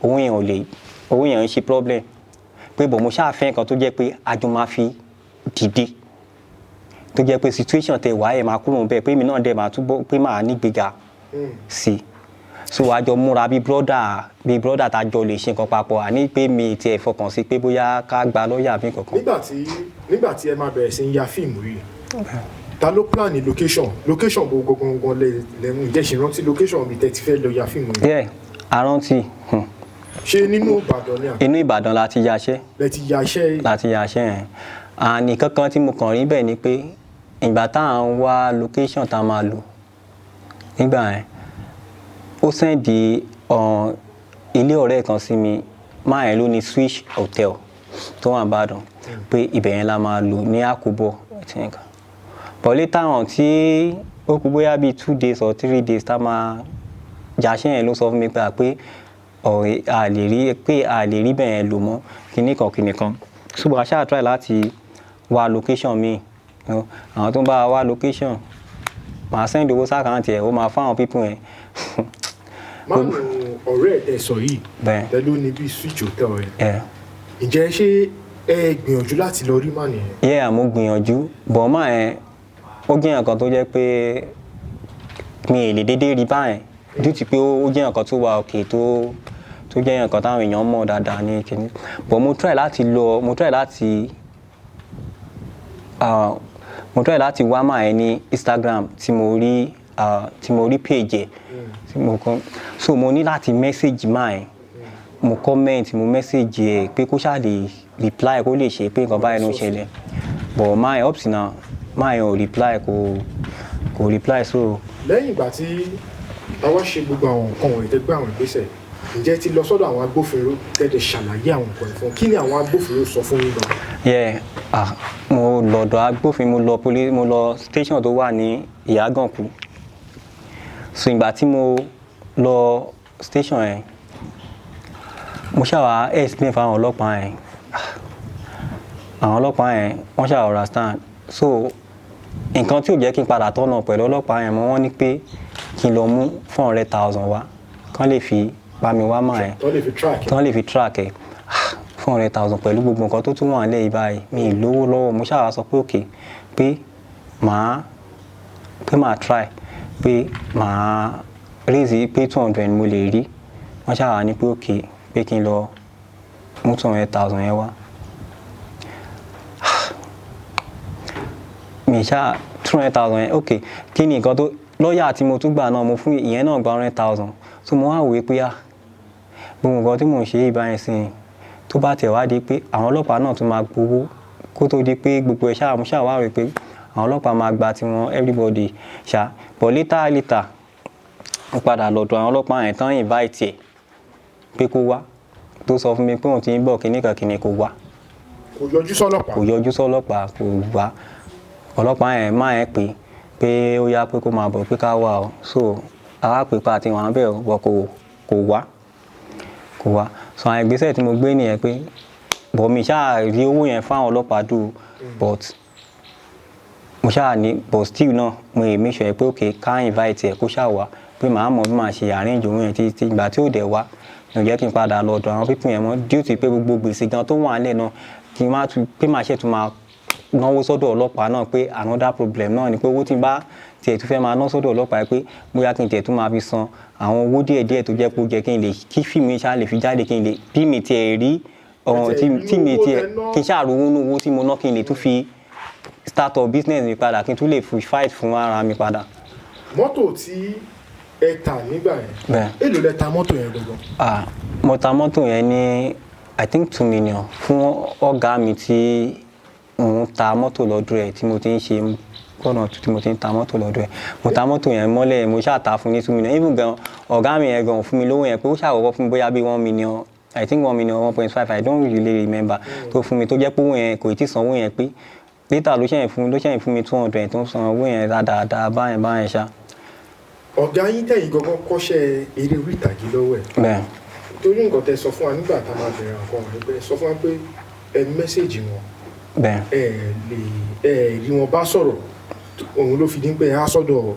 owó yẹn ń ṣe problem pé bọ̀ mo ṣáà fẹ́ nǹkan tó jẹ́ pé àjọ máa fi dìde tó jẹ́ pé situation tẹ wá ẹ̀ máa kúrò bẹ́ẹ̀ pé mi náà dẹ̀ máa túbọ̀ pé máa nígbéga sí so àjọ múra bíi brother tá a jọ lè ṣe nǹkan papọ̀ àní pé mi tiẹ̀ fọkàn sí pé bóyá ká gba lọ́ọ̀yà bí kankan. nígbà tí ẹ máa bẹ̀rẹ̀ sí ń ya fíìmù yìí ta ló plan ní location gbogbo gangan lẹ́nu ìjẹ́sìn rántí location mi tẹ́ ti fẹ́ lọ ya fíìmù yìí. bẹ́ẹ̀ àrántí. ṣé nínú Ìbàdàn ni inú Ìbàdàn la ti yaṣẹ́. láti yaṣẹ́ yẹn àní kankan tí mo kàn rí bẹ́ẹ̀ ni pé ìgbà tá à ń wá location tá a máa lò nígbà yẹn ó sẹ́ndì ilé ọ̀rẹ́ kan sí mi máa yẹn ló ní Swiss Hotel tó wà Ìbàdàn pé ibẹ̀ yẹn la máa lò ní Àkúbọ̀ pọ̀lẹ́ táwọn tí ó kú bóyá bíi 2 days or 3 days tá máa jàṣẹ́ yẹn ló sọ fún mi pé ọ̀rẹ́ a lè rí bẹ̀ yẹn lò mọ́ kíní kan ṣùgbọ́n a ṣáà try láti wá location mi àwọn tó ń bá wá location màá send owó sákàǹtì ẹ̀ ó máa fáwọn pípọ̀ yẹn. máàmù ọ̀rẹ́ ẹ̀ sọ yìí pẹ̀lú ní bíi Switch Hotel ẹ̀ ǹjẹ́ ṣé ẹ gbìyànjú láti lọ rí màá nìyẹn. mo gbìyànjú bọ̀ máa ẹ̀ ó jẹ́ nǹkan tó jẹ́ pé mi ì lè déédéé rí báyẹn dútì pé ó jẹ́ nǹkan tó wà òkè tó jẹ́ nǹkan táwọn èèyàn mọ̀ dáadáa ní kíní but mo try láti wá máa ẹ ní Instagram tí mo rí page ẹ so mo ní láti message máa ẹ mo comment mo message ẹ pé kó ṣáà lè reply kó lè ṣe pé nǹkan báyìí ló ń ṣẹlẹ̀ but máa ẹ up sí náà máa ẹ ò reply kò reply so. lẹ́yìn ìgbà tí àwa ṣe gbogbo àwọn nǹkan wọ̀nyí tẹ́ gbé àwọn ìgbésẹ̀ ǹjẹ́ ti lọ sọ́dọ̀ àwọn agbófinró tẹ́tẹ̀ ṣàlàyé àwọn nǹkan ìfún kí ni àwọn agbófinró sọ fún yín gan. mo lọ́dọ̀ agbófinró mo lọ station tó wà ní Ìyágànkú so ìgbà tí mo lọ station yẹn mo ṣàwà explain fáwọn ọlọ́pàá yẹn àwọn ọlọ́pàá yẹn wọ́n ṣàwà understand so nǹkan tí ò jẹ́ kí n padà tọ́nà pẹ̀lú ọlọ́pàá yẹn mọ́ wọ́n ní pé kí n lọ mú 400,000 wá kán lè fi bá mi wá máa ẹ̀ tán lè fi track ẹ̀ 400,000 pẹ̀lú gbogbo nǹkan tó tún wà nílẹ̀ báyìí mi ì lówó lọ́wọ́ mo ṣáà sọ pé òkè pé màá try pé màá raise pé 200 mo lè rí wọ́n ṣáà ní pé òkè pé kí n lọ mú 200,000 yẹn wá mi ṣáà 200,000 yẹn òkè kí ni nǹkan tó lọ́ọ̀yà tí mo tún gbà náà mo fún ìyẹn náà gba 100,000 so mo wá wòye pé gbogbo nǹkan tí mò ń ṣe yìí báyìí sí i tó bá tẹ̀ wá di pé àwọn ọlọ́pàá náà tún máa gbowó kó tó di pé gbogbo ẹ̀ ṣàwá rè pé àwọn ọlọ́pàá máa gba tiwọn everybody ṣá but later ó padà lọ́dọ̀ àwọn ọlọ́pàá yẹn tán invite ẹ̀ pé kó wá tó sọ fún mi pé òun ti ń bọ̀ kíní kó wá. kò yọjú sọ́lọ́pàá kò wá ọlọ́pàá yẹn máa yẹn pé ó yá pé kó máa bọ̀ pé ká wá o so àwa pè pa àti wọn bẹ́ẹ̀ wọ kò wá so àwọn ìgbésẹ̀ tí mo gbé nìyẹn pé bọ̀ mi ṣáà rí owó yẹn fáwọn ọlọ́pàá dùn but mo ṣáà ní but still náà mo lè make sure pé okay ká invite ẹ̀ kó ṣáà wá pé màá mọ̀ bí màá ṣe arrange owó yẹn títí ìgbà tí ò dẹ̀ wá mi ò jẹ́ kí n padà lọ ọ̀dọ̀ àwọn pípín yẹn mọ́ due to pé gbogbo gbèsè gan tó wà nílẹ̀ náà kí n má tún pé màá ṣètò máa náwó sọ́dọ̀ ọlọ́pàá náà pé another problem náà ni pé owó tí n bá tiẹ̀ tún fẹ́ máa ná sọ́dọ̀ ọlọ́pàá pé bóyá kí n tiẹ̀ tún máa fi san àwọn owó díẹ̀díẹ̀ tó jẹ́ pé ó jẹ́ kí n lè kí fíìmù yẹn ṣáà lè fi jáde kí n lè bí mi tiẹ̀ rí tí mi tiẹ̀ kí n ṣáà rówó ní owó tí mo ná kí n lè tún fi start up business mi padà kí n tún lè fi fight fún ara mi padà. mọ́tò tí ẹ tà nígbà yẹn èló lẹ ta mọ́tò yẹn gbogbo. mo ta mọ́tò yẹn ní I think 2 million fún ọ̀gá mi tí òun ta mọ́tò lọ́dún ẹ̀ tí mo ti ń ṣe gbọ́dọ̀ tí mo ti ń ta mọ́tò lọ́dún ẹ̀ mo ta mọ́tò yẹn mọ́lẹ̀ mo ṣáà ta fún ní 2 million even gan ọ̀gá mi yẹn gan fún mi lówó yẹn pé ó ṣàwọ́wọ́ fún mi bóyá bí 1 million I think 1 million 1.5 I don't really remember tó fún mi tó jẹ́ pé owó yẹn kò tí ì sanwó yẹn pé later ló ṣẹ̀yìn fún mi 200 tó ń san owó yẹn dáadáa báyẹn ṣá. ọ̀gá yín tẹ̀yìn gangan kọ́ṣẹ́ eré orí ìtàgé lọ́wọ́ ẹ̀. bẹ́ẹ̀. torí nǹkan tẹ sọ fún wa nígbà tá a máa bẹ̀rẹ̀ nǹkan wọn pé sọ fún wa pé ẹ mẹ́sẹ̀gì wọn. bẹ́ẹ̀. ẹ rí wọn bá sọ̀rọ̀ òun ló fi dín pé á sọ́dọ̀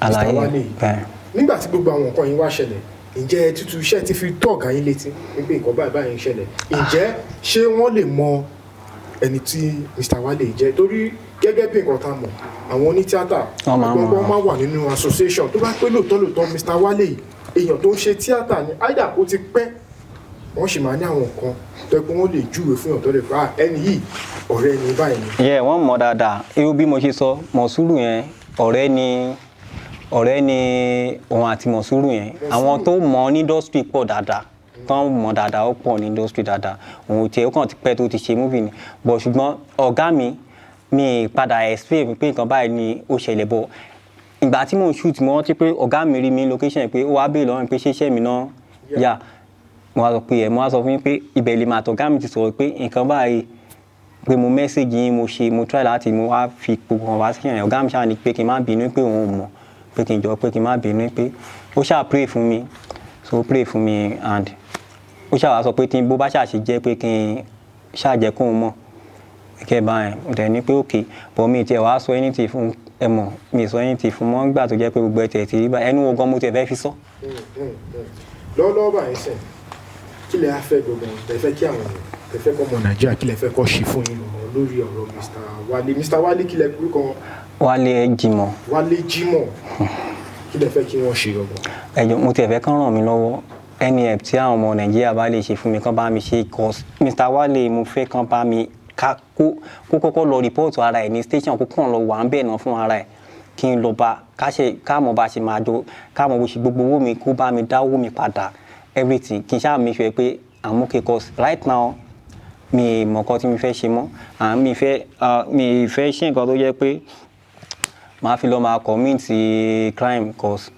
Mr. Wale yìí. bẹ́ẹ̀. nígbà tí gbogbo àwọn nǹkan yìí wá ṣẹlẹ̀ ǹjẹ́ títú iṣẹ́ ti fi tó ọ̀gá yín létí wípé nǹkan báyìí ń ṣẹlẹ̀ ǹjẹ́ ṣé wọ́n lè mọ ẹni tí Mr. Wale jẹ́ torí gẹ́gẹ́ bí nǹkan tá a mọ̀ àwọn onítíátà gbọ́ngbọ́n máa wà nínú association tó bá pé lóòótọ́ Mr. Wale èèyàn tó ń ṣe tíátà ní áìdà kó ti pẹ́ wọ́n sì máa ní àwọn nǹkan tó pé wọ́n lè júwe fún ìyàn tó lè pa ẹni yìí ọ̀rẹ́ ẹni báyìí ni. yẹ wọ́n mọ̀ dáadáa irú bí mo ṣe sọ Mọ̀súrù yẹn ọ̀rẹ́ ni òun àti Mọ̀súrù yẹn àwọn tó mọ̀ ní industry pọ̀ dáadáa tán mọ̀ dáadáa ó pọ̀ ní industry dáadáa òun tiẹ̀ ó kàn ti pẹ́ tó ti ṣe movie ni but ṣùgbọ́n ọ̀gá mi padà explain pé nǹkan báyìí ni ó ṣẹlẹ̀ bọ̀ ìgbà tí mo shoot mo rántí pé ọ̀gá mi rí mi location pé ó wá béèrè lọ́rùn pé ṣé mi náà yà mo wá sọ fún yín pé ibẹ̀ lè máa tọ̀gá mi ti sọ̀rọ̀ pé nǹkan báyìí pé mo message yín mo try láti mo wá fi gbogbo wọn wá sí ẹ̀yìn ọ̀gá mi ṣáà ní pé kí n má bínú pé òun ò mọ̀ pé kí n jọ pé kí n má bínú pé ó ṣáà pray fún mi so pray fún mi and ó ṣáà wá sọ pé tí bó bá ṣáà ṣe jẹ́ pé kí n ṣáà jẹ́ kóun mọ̀ kẹ́ báyẹn dẹ̀ ní pé òkè bọ̀ mi tiẹ̀ wá sọ anything fún ẹ mọ̀ mi sọ anything fún mọ́ nígbà tó jẹ́ pé gbogbo ẹ̀ tẹ̀ ti rí báyìí ẹnu ogan mo tiẹ̀ fẹ́ fi sọ. lọ́wọ́lọ́wọ́ báyìí sẹ́yìn kí lẹ á fẹ́ gbogbo ẹ fẹ́ kí àwọn ẹ fẹ́ kọ́ ọmọ Nàìjíríà kí lẹ fẹ́ kọ́ ṣe fún yín lórí ọ̀rọ̀ Mr. Wale kí lẹ kúrúkọ wọn. Wale Jimoh. Wale Jimoh kí lẹ fẹ́ kí wọ́n ṣe gbogbo. ẹjọ mo tiẹ̀ fẹ́ kán ràn mí lọ́wọ́ any help tí àwọn ọmọ Nàìjíríà bá lè ṣe fún mi kán bá mi ṣe cause Mr. Wale mo fẹ́ kán bá mi kó kọ́kọ́ lọ rìpọ́ọ̀tù ara ẹ̀ ní station kó kàn lọ wà ń bẹ̀ náà fún ara ẹ̀ kí n lọ bá káàmọ̀ bá ṣe máa jọ káàmọ̀ bó ṣe gbogbo owó mi kó bá mi dá owó mi padà everything kí n ṣáà make sure pé I'm okay cause right now mi mọ̀ nǹkan tí mi fẹ́ ṣe mọ́ mi fẹ́ ṣe nǹkan tó jẹ́ pé màá fi lọ máa commit crime cause